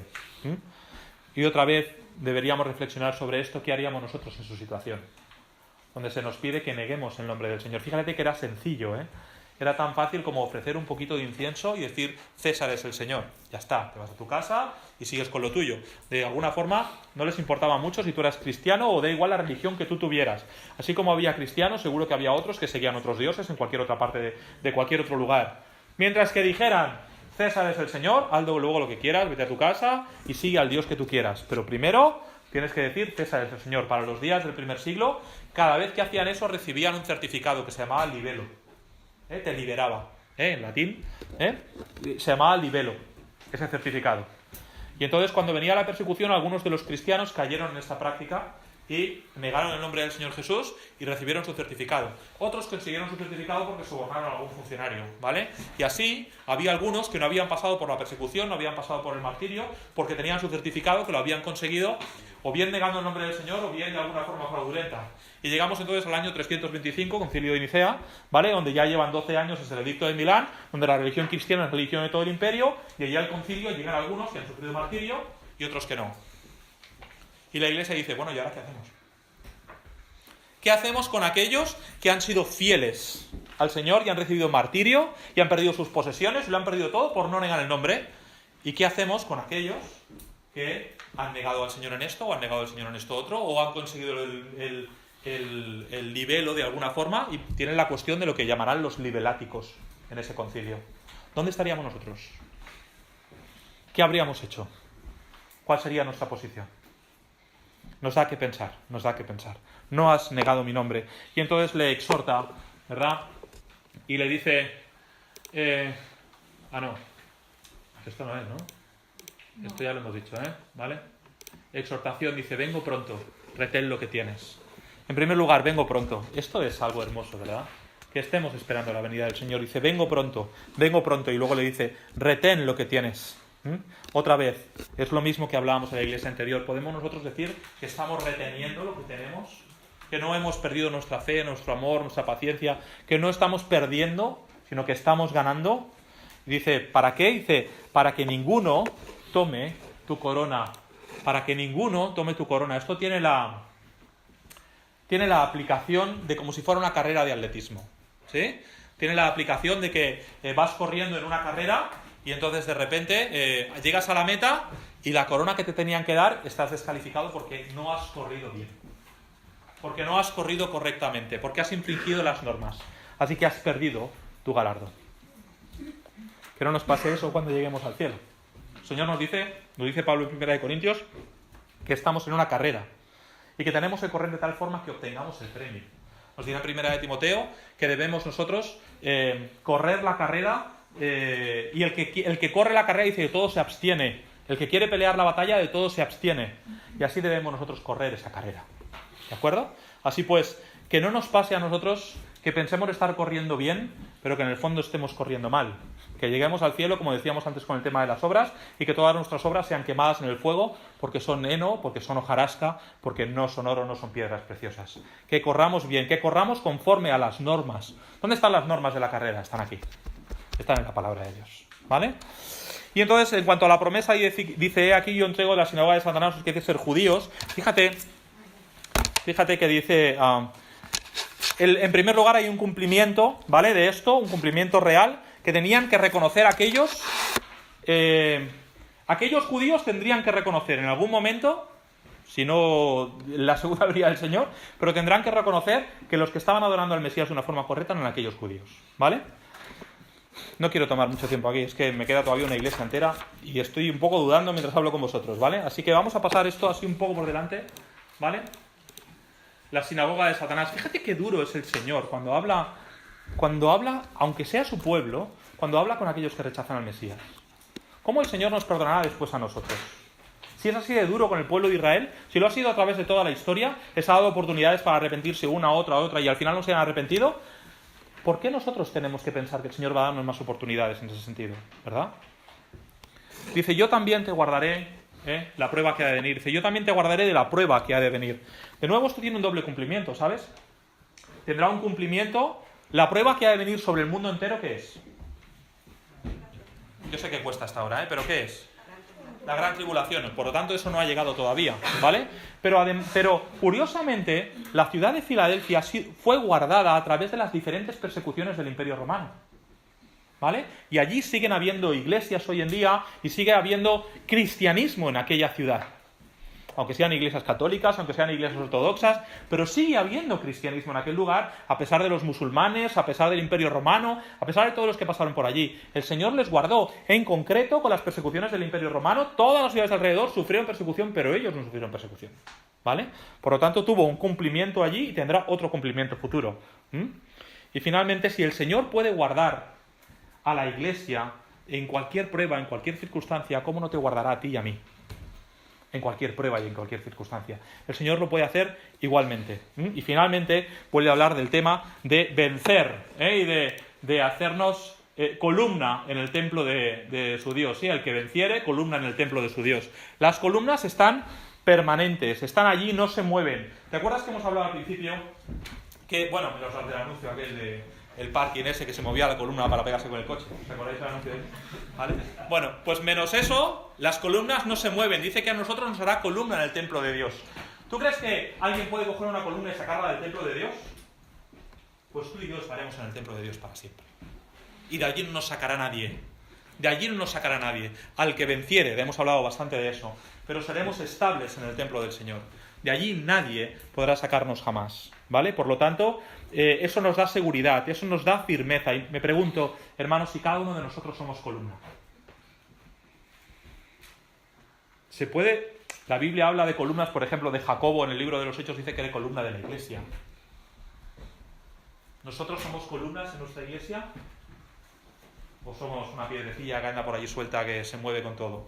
Y otra vez deberíamos reflexionar sobre esto, ¿qué haríamos nosotros en su situación? Donde se nos pide que neguemos el nombre del Señor. Fíjate que era sencillo, Era tan fácil como ofrecer un poquito de incienso y decir, César es el Señor. Ya está, te vas a tu casa y sigues con lo tuyo. De alguna forma no les importaba mucho si tú eras cristiano o da igual la religión que tú tuvieras. Así como había cristianos, seguro que había otros que seguían otros dioses en cualquier otra parte de cualquier otro lugar. Mientras que dijeran, César es el Señor, haz luego lo que quieras, vete a tu casa y sigue al Dios que tú quieras. Pero primero tienes que decir, César es el Señor. Para los días del primer siglo, cada vez que hacían eso recibían un certificado que se llamaba libelo. Te liberaba, en latín, se llamaba libelo, ese certificado. Y entonces cuando venía la persecución, algunos de los cristianos cayeron en esta práctica y negaron el nombre del Señor Jesús y recibieron su certificado. Otros consiguieron su certificado porque sobornaron a algún funcionario, ¿vale? Y así había algunos que no habían pasado por la persecución, no habían pasado por el martirio, porque tenían su certificado, que lo habían conseguido o bien negando el nombre del Señor o bien de alguna forma fraudulenta. Y llegamos entonces al año 325, Concilio de Nicea, ¿vale? Donde ya llevan 12 años desde el Edicto de Milán, donde la religión cristiana es religión de todo el imperio, y allá al concilio llegan algunos que han sufrido martirio y otros que no. Y la Iglesia dice, bueno, ¿y ahora qué hacemos? ¿Qué hacemos con aquellos que han sido fieles al Señor y han recibido martirio y han perdido sus posesiones y lo han perdido todo por no negar el nombre? ¿Y qué hacemos con aquellos que han negado al Señor en esto o han negado al Señor en esto otro o han conseguido el libelo de alguna forma y tienen la cuestión de lo que llamarán los libeláticos en ese concilio? ¿Dónde estaríamos nosotros? ¿Qué habríamos hecho? ¿Cuál sería nuestra posición? Nos da que pensar, nos da que pensar. No has negado mi nombre. Y entonces le exhorta, ¿verdad? Y le dice, no, esto no es, ¿no? Esto ya lo hemos dicho, ¿vale? Exhortación, dice, vengo pronto, retén lo que tienes. En primer lugar, vengo pronto. Esto es algo hermoso, ¿verdad? Que estemos esperando la venida del Señor. Dice, vengo pronto, y luego le dice, retén lo que tienes. Otra vez, es lo mismo que hablábamos en la iglesia anterior. ¿Podemos nosotros decir que estamos reteniendo lo que tenemos? Que no hemos perdido nuestra fe, nuestro amor, nuestra paciencia, que no estamos perdiendo, sino que estamos ganando. Dice, ¿para qué? Dice, para que ninguno tome tu corona. Para que ninguno tome tu corona. Esto tiene la aplicación de como si fuera una carrera de atletismo, ¿sí? Tiene la aplicación de que vas corriendo en una carrera y entonces de repente llegas a la meta y la corona que te tenían que dar estás descalificado porque no has corrido bien. Porque no has corrido correctamente, porque has infringido las normas. Así que has perdido tu galardón. Que no nos pase eso cuando lleguemos al cielo. El Señor nos dice Pablo en 1 Corintios, que estamos en una carrera y que tenemos que correr de tal forma que obtengamos el premio. Nos dice en 1 Timoteo que debemos nosotros correr la carrera y el que corre la carrera dice de todo se abstiene. El que quiere pelear la batalla de todo se abstiene. Y así debemos nosotros correr esa carrera. ¿De acuerdo? Así pues, que no nos pase a nosotros que pensemos estar corriendo bien, pero que en el fondo estemos corriendo mal. Que lleguemos al cielo, como decíamos antes con el tema de las obras, y que todas nuestras obras sean quemadas en el fuego, porque son heno, porque son hojarasca, porque no son oro, no son piedras preciosas. Que corramos bien, que corramos conforme a las normas. ¿Dónde están las normas de la carrera? Están aquí. Están en la palabra de Dios. ¿Vale? Y entonces, en cuanto a la promesa, dice, aquí yo entrego la sinagoga de Satanás, que hay que ser judíos. Fíjate que dice, en primer lugar hay un cumplimiento, ¿vale? De esto, un cumplimiento real, que tenían que reconocer aquellos judíos tendrían que reconocer en algún momento, si no la segunda venida del Señor, pero tendrán que reconocer que los que estaban adorando al Mesías de una forma correcta eran aquellos judíos, ¿vale? No quiero tomar mucho tiempo aquí, es que me queda todavía una iglesia entera y estoy un poco dudando mientras hablo con vosotros, ¿vale? Así que vamos a pasar esto así un poco por delante, ¿vale? La sinagoga de Satanás. Fíjate qué duro es el Señor cuando habla, aunque sea su pueblo, cuando habla con aquellos que rechazan al Mesías. ¿Cómo el Señor nos perdonará después a nosotros? Si es así de duro con el pueblo de Israel, si lo ha sido a través de toda la historia, les ha dado oportunidades para arrepentirse una, otra y al final no se han arrepentido, ¿por qué nosotros tenemos que pensar que el Señor va a darnos más oportunidades en ese sentido? ¿Verdad? Dice, yo también te guardaré la prueba que ha de venir. Dice, yo también te guardaré de la prueba que ha de venir. De nuevo, esto tiene un doble cumplimiento, ¿sabes? Tendrá un cumplimiento. La prueba que ha de venir sobre el mundo entero, ¿qué es? Yo sé que cuesta hasta ahora, pero ¿qué es? La gran tribulación. Por lo tanto, eso no ha llegado todavía, ¿vale? Pero curiosamente, la ciudad de Filadelfia fue guardada a través de las diferentes persecuciones del Imperio Romano, ¿vale? Y allí siguen habiendo iglesias hoy en día y sigue habiendo cristianismo en aquella ciudad. Aunque sean iglesias católicas, aunque sean iglesias ortodoxas, pero sigue habiendo cristianismo en aquel lugar, a pesar de los musulmanes, a pesar del Imperio Romano, a pesar de todos los que pasaron por allí. El Señor les guardó, en concreto, con las persecuciones del Imperio Romano. Todas las ciudades alrededor sufrieron persecución, pero ellos no sufrieron persecución, ¿vale? Por lo tanto, tuvo un cumplimiento allí y tendrá otro cumplimiento futuro. Y finalmente, si el Señor puede guardar a la iglesia en cualquier prueba, en cualquier circunstancia, ¿cómo no te guardará a ti y a mí? En cualquier prueba y en cualquier circunstancia. El Señor lo puede hacer igualmente. Y finalmente vuelve a hablar del tema de vencer y de hacernos columna en el templo de su Dios. ¿Sí? El que venciere, columna en el templo de su Dios. Las columnas están permanentes, están allí, no se mueven. ¿Te acuerdas que hemos hablado al principio? Que, bueno, los del anuncio aquel el parking ese que se movía la columna para pegarse con el coche. ¿Os acordáis del anuncio? ¿Vale? Bueno, pues menos eso, las columnas no se mueven. Dice que a nosotros nos hará columna en el templo de Dios. ¿Tú crees que alguien puede coger una columna y sacarla del templo de Dios? Pues tú y yo estaremos en el templo de Dios para siempre. Y de allí no nos sacará nadie. De allí no nos sacará nadie. Al que venciere, hemos hablado bastante de eso. Pero seremos estables en el templo del Señor. De allí nadie podrá sacarnos jamás, ¿vale? Por lo tanto, eso nos da seguridad, eso nos da firmeza. Y me pregunto, hermanos, si cada uno de nosotros somos columna. ¿Se puede? La Biblia habla de columnas, por ejemplo, de Jacobo en el libro de los Hechos dice que era columna de la iglesia. ¿Nosotros somos columnas en nuestra iglesia? ¿O somos una piedrecilla que anda por allí suelta que se mueve con todo?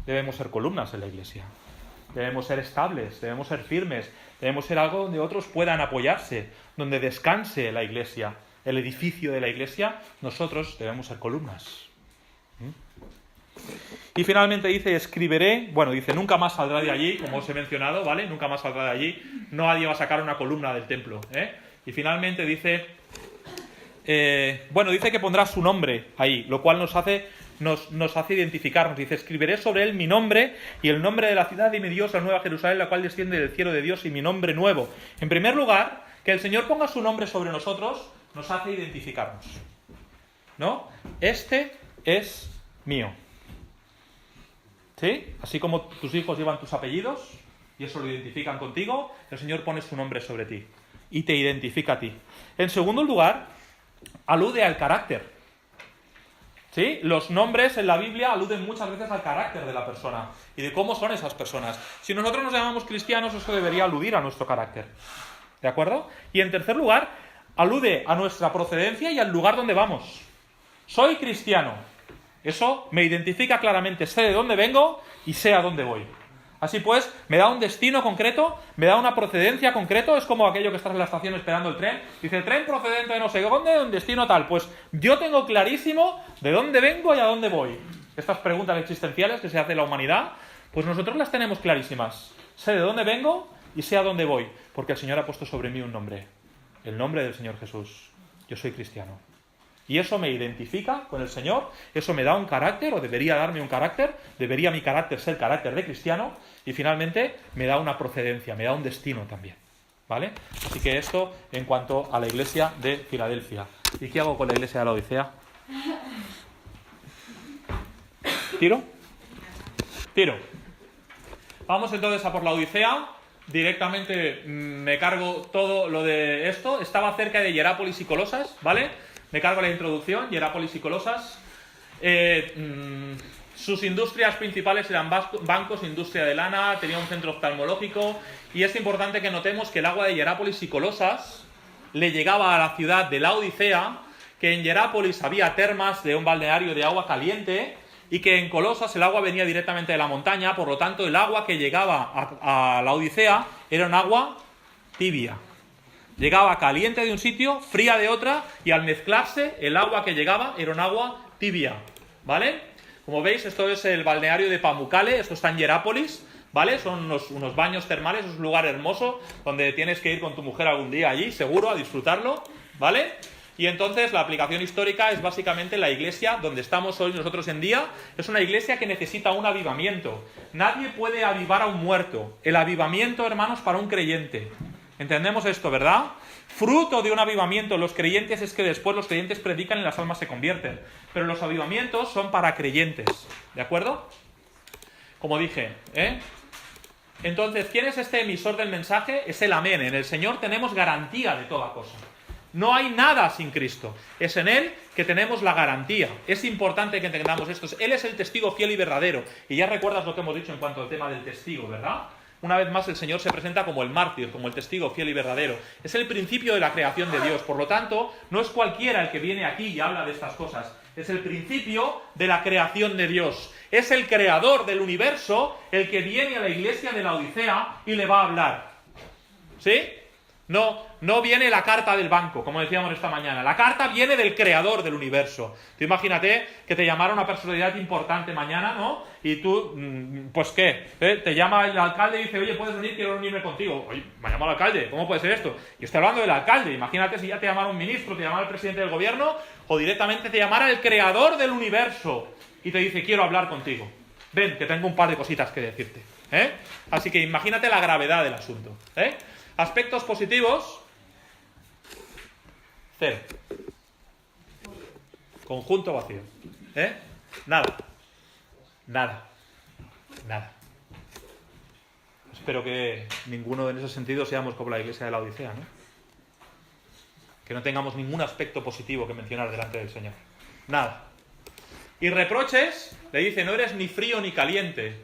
Debemos ser columnas en la iglesia. Debemos ser estables, debemos ser firmes, debemos ser algo donde otros puedan apoyarse, donde descanse la iglesia, el edificio de la iglesia. Nosotros debemos ser columnas. Y finalmente dice, escribiré, bueno, dice, nunca más saldrá de allí, como os he mencionado, ¿vale? Nunca más saldrá de allí, nadie va a sacar una columna del templo, Y finalmente dice, dice que pondrá su nombre ahí, lo cual nos hace identificarnos. Dice, escribiré sobre él mi nombre y el nombre de la ciudad de mi Dios, la nueva Jerusalén, la cual desciende del cielo de Dios, y mi nombre nuevo. En primer lugar, que el Señor ponga su nombre sobre nosotros nos hace identificarnos, ¿no? Este es mío. ¿Sí? Así como tus hijos llevan tus apellidos y eso lo identifican contigo, el Señor pone su nombre sobre ti y te identifica a ti. En segundo lugar, alude al carácter. ¿Sí? Los nombres en la Biblia aluden muchas veces al carácter de la persona y de cómo son esas personas. Si nosotros nos llamamos cristianos, eso debería aludir a nuestro carácter. ¿De acuerdo? Y en tercer lugar, alude a nuestra procedencia y al lugar donde vamos. Soy cristiano. Eso me identifica claramente, sé de dónde vengo y sé a dónde voy. Así pues, me da un destino concreto, me da una procedencia concreto. Es como aquello que estás en la estación esperando el tren. Dice, el tren procedente de no sé dónde, de un destino tal. Pues yo tengo clarísimo de dónde vengo y a dónde voy. Estas preguntas existenciales que se hace la humanidad, pues nosotros las tenemos clarísimas. Sé de dónde vengo y sé a dónde voy, porque el Señor ha puesto sobre mí un nombre. El nombre del Señor Jesús. Yo soy cristiano. Y eso me identifica con el Señor, eso me da un carácter, o debería darme un carácter, debería mi carácter ser carácter de cristiano, y finalmente me da una procedencia, me da un destino también, ¿vale? Así que esto en cuanto a la iglesia de Filadelfia. ¿Y qué hago con la iglesia de la Odisea? ¿Tiro? Tiro. Vamos entonces a por la Odisea. Directamente me cargo todo lo de esto. Estaba cerca de Hierápolis y Colosas, ¿vale? Me cargo la introducción, Hierápolis y Colosas. Sus industrias principales eran bancos, industria de lana, tenía un centro oftalmológico, y es importante que notemos que el agua de Hierápolis y Colosas le llegaba a la ciudad de la Odisea, que en Hierápolis había termas de un balneario de agua caliente, y que en Colosas el agua venía directamente de la montaña. Por lo tanto, el agua que llegaba a la Odisea era un agua tibia. Llegaba caliente de un sitio, fría de otra, y al mezclarse, el agua que llegaba era un agua tibia, ¿vale? Como veis, esto es el balneario de Pamukkale, esto está en Hierápolis, ¿vale? Son unos baños termales, es un lugar hermoso, donde tienes que ir con tu mujer algún día allí, seguro, a disfrutarlo, ¿vale? Y entonces la aplicación histórica es básicamente la iglesia donde estamos hoy nosotros en día. Es una iglesia que necesita un avivamiento. Nadie puede avivar a un muerto. El avivamiento, hermanos, para un creyente. ¿Entendemos esto, verdad? Fruto de un avivamiento en los creyentes es que después los creyentes predican y las almas se convierten. Pero los avivamientos son para creyentes. ¿De acuerdo? Como dije, ¿eh? Entonces, ¿quién es este emisor del mensaje? Es el amén. En el Señor tenemos garantía de toda cosa. No hay nada sin Cristo. Es en Él que tenemos la garantía. Es importante que entendamos esto. Él es el testigo fiel y verdadero. Y ya recuerdas lo que hemos dicho en cuanto al tema del testigo, ¿verdad? Una vez más el Señor se presenta como el mártir, como el testigo fiel y verdadero. Es el principio de la creación de Dios. Por lo tanto, no es cualquiera el que viene aquí y habla de estas cosas. Es el principio de la creación de Dios. Es el creador del universo el que viene a la iglesia de la Odisea y le va a hablar. ¿Sí? No viene la carta del banco, como decíamos esta mañana. La carta viene del creador del universo. Tú imagínate que te llamara una personalidad importante mañana, ¿no? Y tú, pues ¿qué? Te llama el alcalde y dice, oye, ¿puedes venir? Quiero reunirme contigo. Oye, me ha llamado el alcalde, ¿cómo puede ser esto? Y estoy hablando del alcalde. Imagínate si ya te llamara un ministro, te llamara el presidente del gobierno, o directamente te llamara el creador del universo y te dice, quiero hablar contigo. Ven, que tengo un par de cositas que decirte. Así que imagínate la gravedad del asunto. Aspectos positivos, 0. Conjunto vacío. Nada. Espero que ninguno en ese sentido seamos como la iglesia de la Odisea, ¿no? Que no tengamos ningún aspecto positivo que mencionar delante del Señor. Nada. Y reproches, le dice, no eres ni frío ni caliente,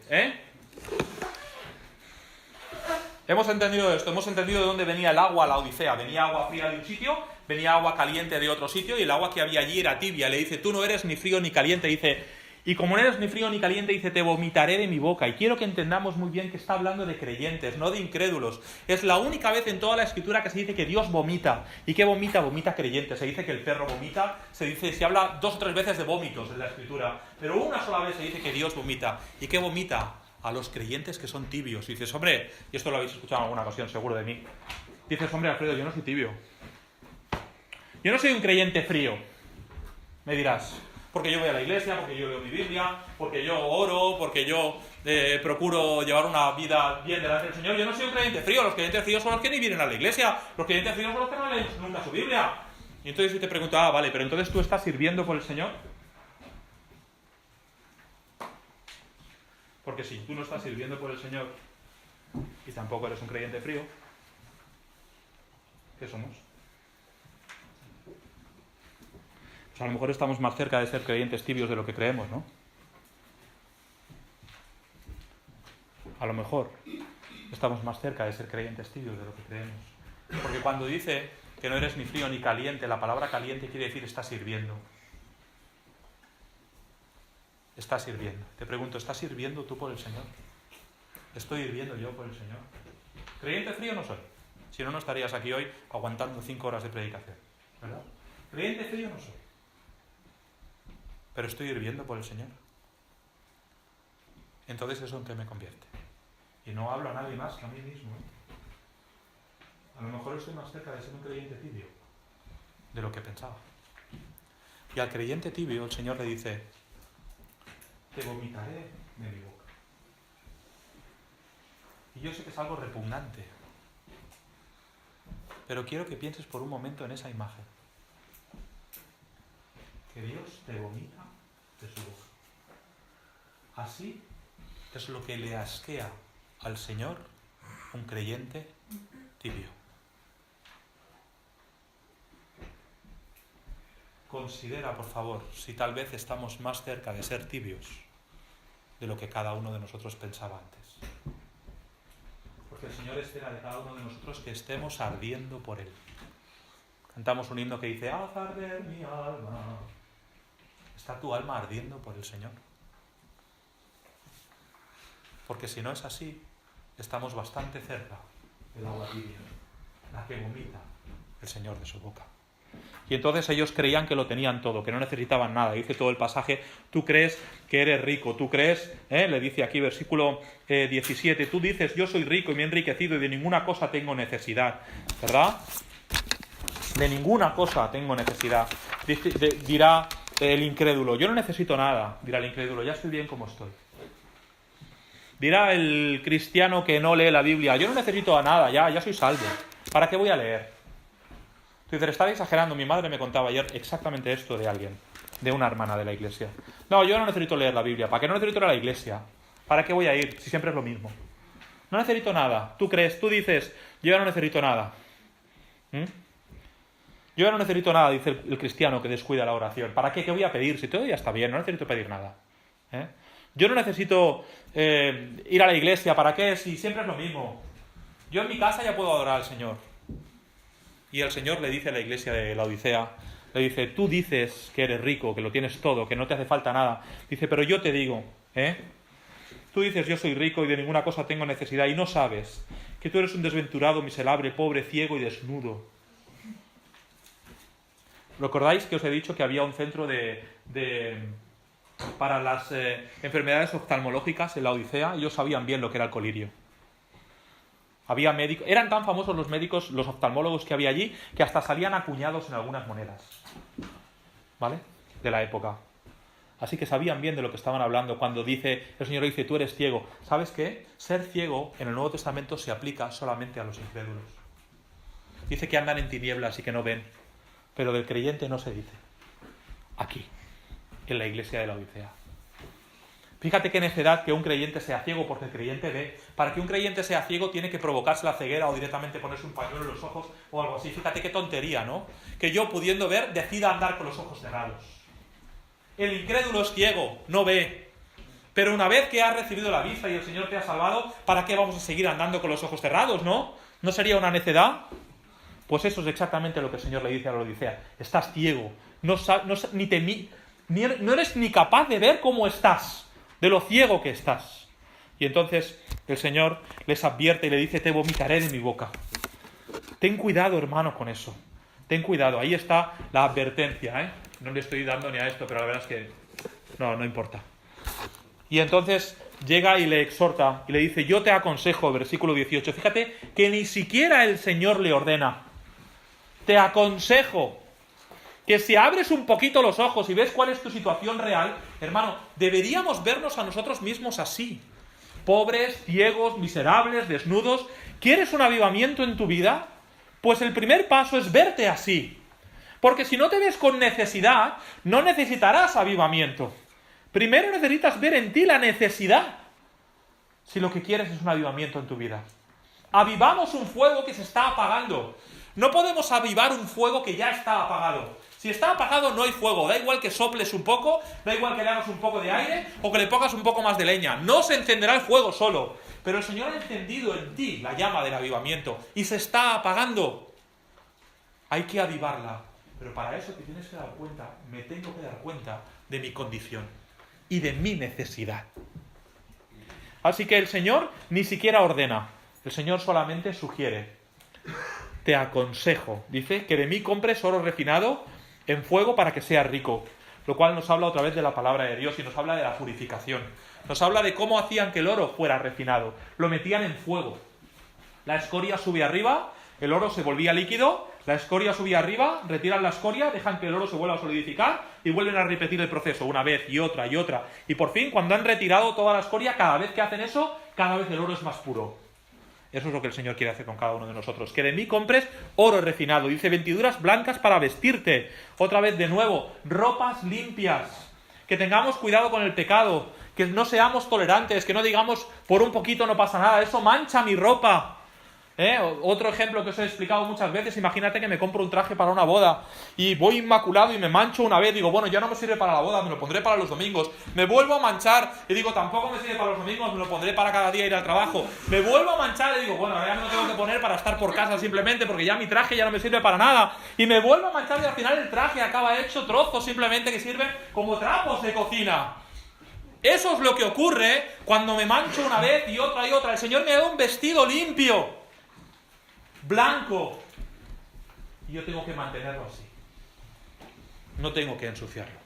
Hemos entendido esto, hemos entendido de dónde venía el agua a la Odisea. Venía agua fría de un sitio, venía agua caliente de otro sitio, y el agua que había allí era tibia. Le dice, tú no eres ni frío ni caliente. Dice, y como no eres ni frío ni caliente, dice, te vomitaré de mi boca. Y quiero que entendamos muy bien que está hablando de creyentes, no de incrédulos. Es la única vez en toda la Escritura que se dice que Dios vomita. ¿Y qué vomita? Vomita creyentes. Se dice que el perro vomita, se habla 2 o 3 veces de vómitos en la Escritura, pero una sola vez se dice que Dios vomita. ¿Y qué vomita? A los creyentes que son tibios. Y dices, hombre, y esto lo habéis escuchado en alguna ocasión, seguro de mí. Dices, hombre, Alfredo, yo no soy tibio. Yo no soy un creyente frío. Me dirás, porque yo voy a la iglesia, porque yo leo mi Biblia, porque yo oro, porque yo procuro llevar una vida bien delante del Señor. Yo no soy un creyente frío. Los creyentes fríos son los que ni vienen a la iglesia. Los creyentes fríos son los que no leen nunca su Biblia. Y entonces yo te pregunto, vale, pero entonces tú estás sirviendo por el Señor. Porque si tú no estás sirviendo por el Señor y tampoco eres un creyente frío, ¿qué somos? Pues a lo mejor estamos más cerca de ser creyentes tibios de lo que creemos, ¿no? A lo mejor estamos más cerca de ser creyentes tibios de lo que creemos. Porque cuando dice que no eres ni frío ni caliente, la palabra caliente quiere decir está sirviendo. Estás sirviendo. Te pregunto, ¿estás sirviendo tú por el Señor? ¿Estoy sirviendo yo por el Señor? Creyente frío no soy. Si no, no estarías aquí hoy aguantando 5 horas de predicación, ¿verdad? Creyente frío no soy. Pero estoy sirviendo por el Señor. Entonces eso en qué me convierte. Y no hablo a nadie más que a mí mismo. A lo mejor estoy más cerca de ser un creyente tibio de lo que pensaba. Y al creyente tibio el Señor le dice, te vomitaré de mi boca. Y yo sé que es algo repugnante, pero quiero que pienses por un momento en esa imagen. Que Dios te vomita de su boca. Así es lo que le asquea al Señor un creyente tibio. Considera, por favor, si tal vez estamos más cerca de ser tibios de lo que cada uno de nosotros pensaba antes. Porque el Señor espera de cada uno de nosotros que estemos ardiendo por Él. Cantamos un himno que dice, haz arder mi alma. ¿Está tu alma ardiendo por el Señor? Porque si no es así, estamos bastante cerca del agua tibia, la que vomita el Señor de su boca. Y entonces ellos creían que lo tenían todo, que no necesitaban nada. Dice todo el pasaje, tú crees que eres rico, tú crees, le dice aquí versículo 17, tú dices, yo soy rico y me he enriquecido y de ninguna cosa tengo necesidad, ¿verdad? De ninguna cosa tengo necesidad. Dirá el incrédulo, yo no necesito nada. Dirá el incrédulo, ya estoy bien como estoy. Dirá el cristiano que no lee la Biblia, yo no necesito nada, ya soy salvo. ¿Para qué voy a leer? Tú dices, estaba exagerando, mi madre me contaba ayer exactamente esto de alguien, de una hermana de la iglesia. No, yo no necesito leer la Biblia. ¿Para qué no necesito ir a la iglesia? ¿Para qué voy a ir si siempre es lo mismo? No necesito nada. Tú crees, tú dices, yo ya no necesito nada. Yo ya no necesito nada, dice el cristiano que descuida la oración. ¿Para qué? ¿Qué voy a pedir? Si todo ya está bien, no necesito pedir nada. Yo no necesito ir a la iglesia. ¿Para qué? Si siempre es lo mismo. Yo en mi casa ya puedo adorar al Señor. Y el Señor le dice a la iglesia de la Odisea, le dice, tú dices que eres rico, que lo tienes todo, que no te hace falta nada. Dice, pero yo te digo, tú dices, yo soy rico y de ninguna cosa tengo necesidad, y no sabes que tú eres un desventurado, miserable, pobre, ciego y desnudo. ¿Recordáis que os he dicho que había un centro para las enfermedades oftalmológicas en la Odisea? Ellos sabían bien lo que era el colirio. Había médicos, eran tan famosos los médicos, los oftalmólogos que había allí, que hasta salían acuñados en algunas monedas, ¿vale? De la época. Así que sabían bien de lo que estaban hablando cuando el Señor dice, tú eres ciego. ¿Sabes qué? Ser ciego en el Nuevo Testamento se aplica solamente a los incrédulos. Dice que andan en tinieblas y que no ven, pero del creyente no se dice. Aquí, en la iglesia de la Odisea. Fíjate qué necedad que un creyente sea ciego, porque el creyente ve. Para que un creyente sea ciego tiene que provocarse la ceguera o directamente ponerse un pañuelo en los ojos o algo así. Fíjate qué tontería, ¿no? Que yo, pudiendo ver, decida andar con los ojos cerrados. El incrédulo es ciego, no ve. Pero una vez que has recibido la vista y el Señor te ha salvado, ¿para qué vamos a seguir andando con los ojos cerrados, no? ¿No sería una necedad? Pues eso es exactamente lo que el Señor le dice a la Odisea. Estás ciego, no eres ni capaz de ver cómo estás, de lo ciego que estás. Y entonces el Señor les advierte y le dice, te vomitaré de mi boca. Ten cuidado, hermano, con eso. Ten cuidado, ahí está la advertencia, No le estoy dando ni a esto, pero la verdad es que no importa. Y entonces llega y le exhorta y le dice, yo te aconsejo, versículo 18, fíjate que ni siquiera el Señor le ordena. Te aconsejo que si abres un poquito los ojos y ves cuál es tu situación real, hermano, deberíamos vernos a nosotros mismos así. Pobres, ciegos, miserables, desnudos. ¿Quieres un avivamiento en tu vida? Pues el primer paso es verte así. Porque si no te ves con necesidad, no necesitarás avivamiento. Primero necesitas ver en ti la necesidad. Si lo que quieres es un avivamiento en tu vida. Avivamos un fuego que se está apagando. No podemos avivar un fuego que ya está apagado. Si está apagado no hay fuego. Da igual que soples un poco, da igual que le hagas un poco de aire o que le pongas un poco más de leña. No se encenderá el fuego solo. Pero el Señor ha encendido en ti la llama del avivamiento y se está apagando. Hay que avivarla. Pero para eso te tienes que dar cuenta, me tengo que dar cuenta de mi condición y de mi necesidad. Así que el Señor ni siquiera ordena. El Señor solamente sugiere. Te aconsejo, dice, que de mí compres oro refinado en fuego para que seas rico. Lo cual nos habla otra vez de la palabra de Dios y nos habla de la purificación. Nos habla de cómo hacían que el oro fuera refinado. Lo metían en fuego. La escoria sube arriba, el oro se volvía líquido, la escoria subía arriba, retiran la escoria, dejan que el oro se vuelva a solidificar y vuelven a repetir el proceso una vez y otra y otra. Y por fin, cuando han retirado toda la escoria, cada vez que hacen eso, cada vez el oro es más puro. Eso es lo que el Señor quiere hacer con cada uno de nosotros. Que de mí compres oro refinado. Dice, vestiduras blancas para vestirte. Otra vez, de nuevo, ropas limpias. Que tengamos cuidado con el pecado. Que no seamos tolerantes. Que no digamos, por un poquito no pasa nada. Eso mancha mi ropa. Otro ejemplo que os he explicado muchas veces. Imagínate que me compro un traje para una boda y voy inmaculado y me mancho una vez. Digo, bueno, ya no me sirve para la boda, me lo pondré para los domingos. Me vuelvo a manchar y digo, tampoco me sirve para los domingos, me lo pondré para cada día ir al trabajo. Me vuelvo a manchar y digo, bueno, ahora ya me lo tengo que poner para estar por casa simplemente porque ya mi traje ya no me sirve para nada. Y me vuelvo a manchar y al final el traje acaba hecho trozos simplemente que sirven como trapos de cocina. Eso es lo que ocurre cuando me mancho una vez y otra y otra. El Señor me ha dado un vestido limpio, blanco. y yo tengo que mantenerlo así. No tengo que ensuciarlo.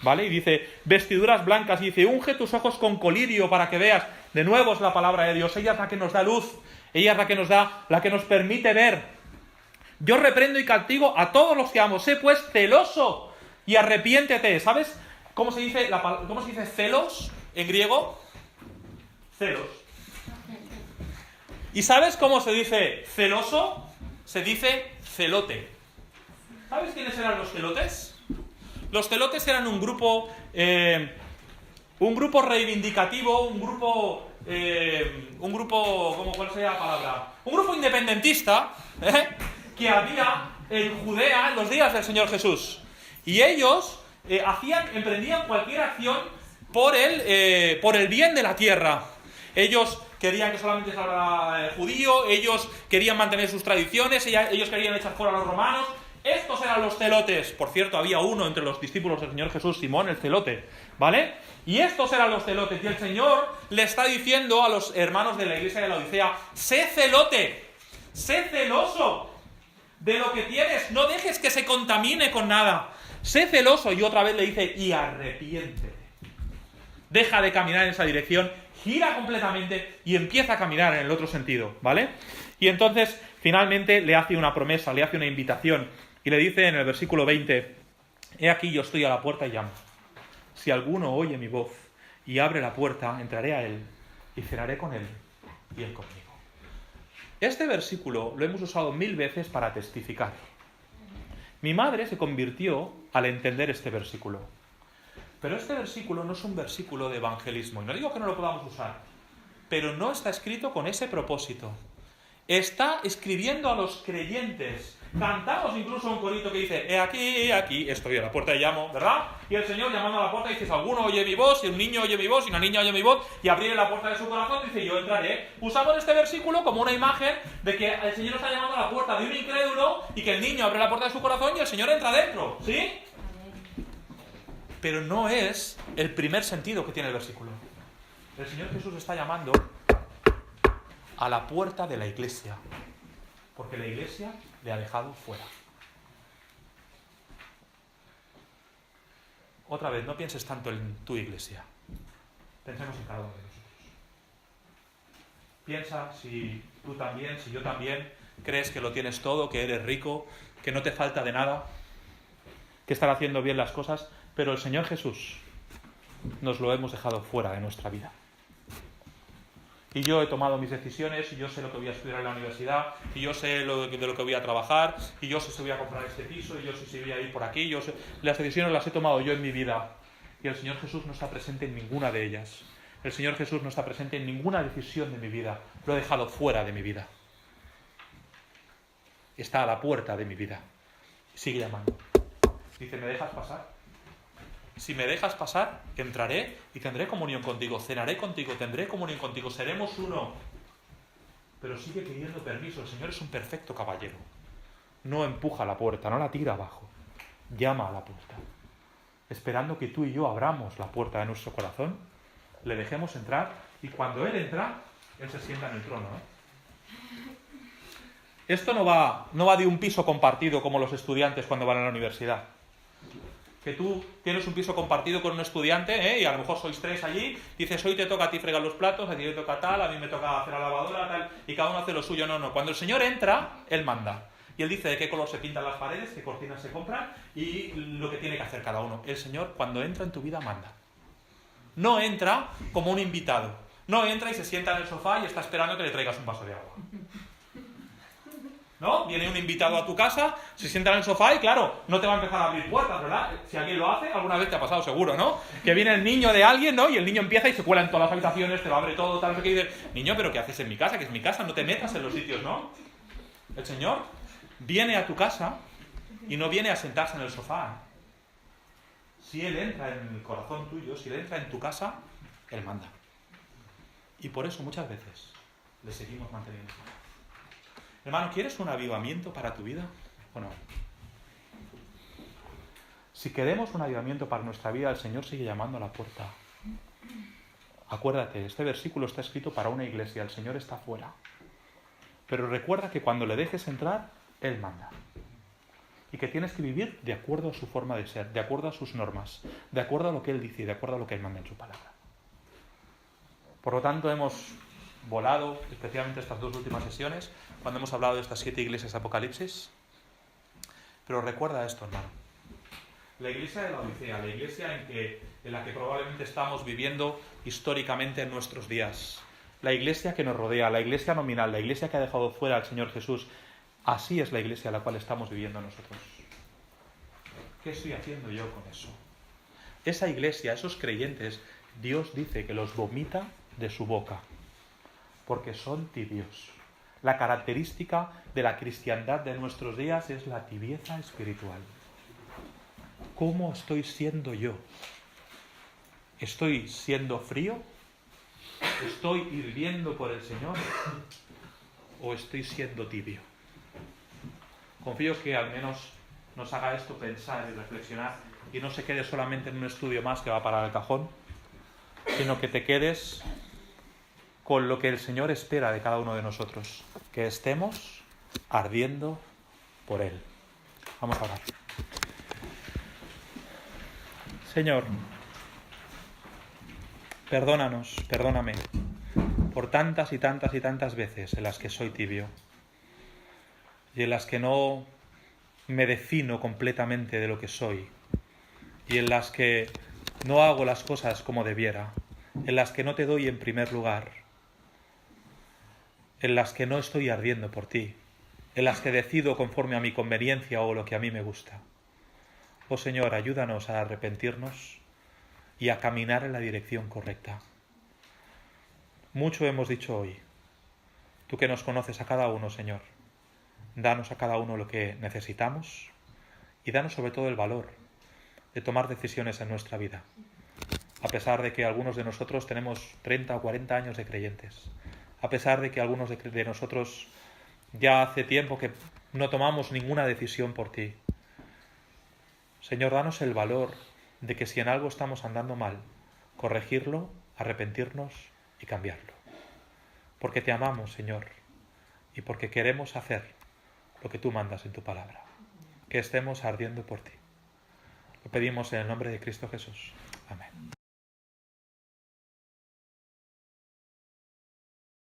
¿Vale? Y dice, vestiduras blancas, y dice, unge tus ojos con colirio para que veas. De nuevo es la palabra de Dios, ella es la que nos da luz, ella es la que nos permite ver. Yo reprendo y castigo a todos los que amo, sé pues celoso y arrepiéntete. ¿Sabes cómo se dice celos en griego? Celos. ¿Y sabes cómo se dice celoso? Se dice celote. ¿Sabes quiénes eran los celotes? Los celotes eran un grupo reivindicativo, un grupo, ¿cuál sería la palabra? Un grupo independentista, que había en Judea en los días del Señor Jesús. Y ellos emprendían cualquier acción por el bien de la tierra. Ellos querían que solamente se hablara judío, ellos querían mantener sus tradiciones, ellos querían echar fuera a los romanos. Estos eran los celotes. Por cierto, había uno entre los discípulos del Señor Jesús, Simón el celote, ¿vale? Y estos eran los celotes. Y el Señor le está diciendo a los hermanos de la iglesia de la Odisea, sé celote, sé celoso de lo que tienes, no dejes que se contamine con nada. Sé celoso. Y otra vez le dice, y arrepiéntete. Deja de caminar en esa dirección, gira completamente y empieza a caminar en el otro sentido, ¿vale? Y entonces, finalmente, le hace una promesa, le hace una invitación. Y le dice en el versículo 20, he aquí yo estoy a la puerta y llamo. Si alguno oye mi voz y abre la puerta, entraré a él y cenaré con él y él conmigo. Este versículo lo hemos usado 1000 veces para testificar. Mi madre se convirtió al entender este versículo. Pero este versículo no es un versículo de evangelismo. Y no digo que no lo podamos usar, pero no está escrito con ese propósito. Está escribiendo a los creyentes. Cantamos incluso un corito que dice, he aquí, estoy a la puerta y llamo, ¿verdad? Y el Señor llamando a la puerta dice, si alguno oye mi voz, si un niño oye mi voz, si una niña oye mi voz, y abriré la puerta de su corazón, dice, yo entraré. Usamos este versículo como una imagen de que el Señor está llamando a la puerta de un incrédulo y que el niño abre la puerta de su corazón y el Señor entra dentro, ¿sí? Pero no es el primer sentido que tiene el versículo. El Señor Jesús está llamando a la puerta de la iglesia, porque la iglesia le ha dejado fuera. Otra vez, no pienses tanto en tu iglesia, pensemos en cada uno de nosotros. Piensa si tú también, si yo también, crees que lo tienes todo, que eres rico, que no te falta de nada, que están haciendo bien las cosas, pero el Señor Jesús nos lo hemos dejado fuera de nuestra vida. Y yo he tomado mis decisiones, y yo sé lo que voy a estudiar en la universidad, y yo sé de lo que voy a trabajar, y yo sé si voy a comprar este piso, y yo sé si voy a ir por aquí, las decisiones las he tomado yo en mi vida. Y el Señor Jesús no está presente en ninguna de ellas. El Señor Jesús no está presente en ninguna decisión de mi vida. Lo he dejado fuera de mi vida. Está a la puerta de mi vida. Sigue llamando. Dice, ¿me dejas pasar? Si me dejas pasar, entraré y tendré comunión contigo, cenaré contigo, tendré comunión contigo, seremos uno. Pero sigue pidiendo permiso. El Señor es un perfecto caballero. No empuja la puerta, no la tira abajo. Llama a la puerta. Esperando que tú y yo abramos la puerta de nuestro corazón, le dejemos entrar y cuando Él entra, Él se sienta en el trono. Esto no va de un piso compartido como los estudiantes cuando van a la universidad. Que tú tienes un piso compartido con un estudiante, y a lo mejor sois 3 allí, dices, hoy te toca a ti fregar los platos, a ti te toca tal, a mí me toca hacer la lavadora, tal, y cada uno hace lo suyo. No. Cuando el Señor entra, Él manda. Y Él dice de qué color se pintan las paredes, qué cortinas se compran y lo que tiene que hacer cada uno. El Señor, cuando entra en tu vida, manda. No entra como un invitado. No entra y se sienta en el sofá y está esperando que le traigas un vaso de agua. ¿No? Viene un invitado a tu casa, se sienta en el sofá y claro, no te va a empezar a abrir puertas, ¿verdad? Si alguien lo hace, alguna vez te ha pasado seguro, ¿no? Que viene el niño de alguien, ¿no? Y el niño empieza y se cuela en todas las habitaciones, te lo abre todo, tal, no sé qué, y dices, niño, ¿pero qué haces en mi casa? Que es mi casa, no te metas en los sitios, ¿no? El Señor viene a tu casa y no viene a sentarse en el sofá. Si Él entra en el corazón tuyo, si Él entra en tu casa, Él manda. Y por eso muchas veces le seguimos manteniendo. Hermano, ¿quieres un avivamiento para tu vida o no? Si queremos un avivamiento para nuestra vida, el Señor sigue llamando a la puerta. Acuérdate, este versículo está escrito para una iglesia, el Señor está fuera. Pero recuerda que cuando le dejes entrar, Él manda. Y que tienes que vivir de acuerdo a su forma de ser, de acuerdo a sus normas, de acuerdo a lo que Él dice y de acuerdo a lo que Él manda en su palabra. Por lo tanto, hemos volado, especialmente estas 2 últimas sesiones, cuando hemos hablado de estas 7 iglesias de Apocalipsis. Pero recuerda esto, hermano. La iglesia de la Odisea, la iglesia en la que probablemente estamos viviendo históricamente en nuestros días, la iglesia que nos rodea, la iglesia nominal, la iglesia que ha dejado fuera al Señor Jesús, así es la iglesia a la cual estamos viviendo nosotros. ¿Qué estoy haciendo yo con eso? Esa iglesia, esos creyentes, Dios dice que los vomita de su boca, porque son tibios. La característica de la cristiandad de nuestros días es la tibieza espiritual. ¿Cómo estoy siendo yo? ¿Estoy siendo frío? ¿Estoy hirviendo por el Señor? ¿O estoy siendo tibio? Confío que al menos nos haga esto pensar y reflexionar y no se quede solamente en un estudio más que va para el cajón, sino que te quedes con lo que el Señor espera de cada uno de nosotros, que estemos ardiendo por Él. Vamos a orar. Señor, perdóname por tantas y tantas y tantas veces en las que soy tibio y en las que no me defino completamente de lo que soy y en las que no hago las cosas como debiera, en las que no te doy en primer lugar, en las que no estoy ardiendo por ti, en las que decido conforme a mi conveniencia o lo que a mí me gusta. Oh Señor, ayúdanos a arrepentirnos y a caminar en la dirección correcta. Mucho hemos dicho hoy. Tú que nos conoces a cada uno, Señor, danos a cada uno lo que necesitamos y danos sobre todo el valor de tomar decisiones en nuestra vida. A pesar de que algunos de nosotros tenemos 30 o 40 años de creyentes, a pesar de que algunos de nosotros ya hace tiempo que no tomamos ninguna decisión por ti. Señor, danos el valor de que si en algo estamos andando mal, corregirlo, arrepentirnos y cambiarlo. Porque te amamos, Señor, y porque queremos hacer lo que tú mandas en tu palabra. Que estemos ardiendo por ti. Lo pedimos en el nombre de Cristo Jesús. Amén.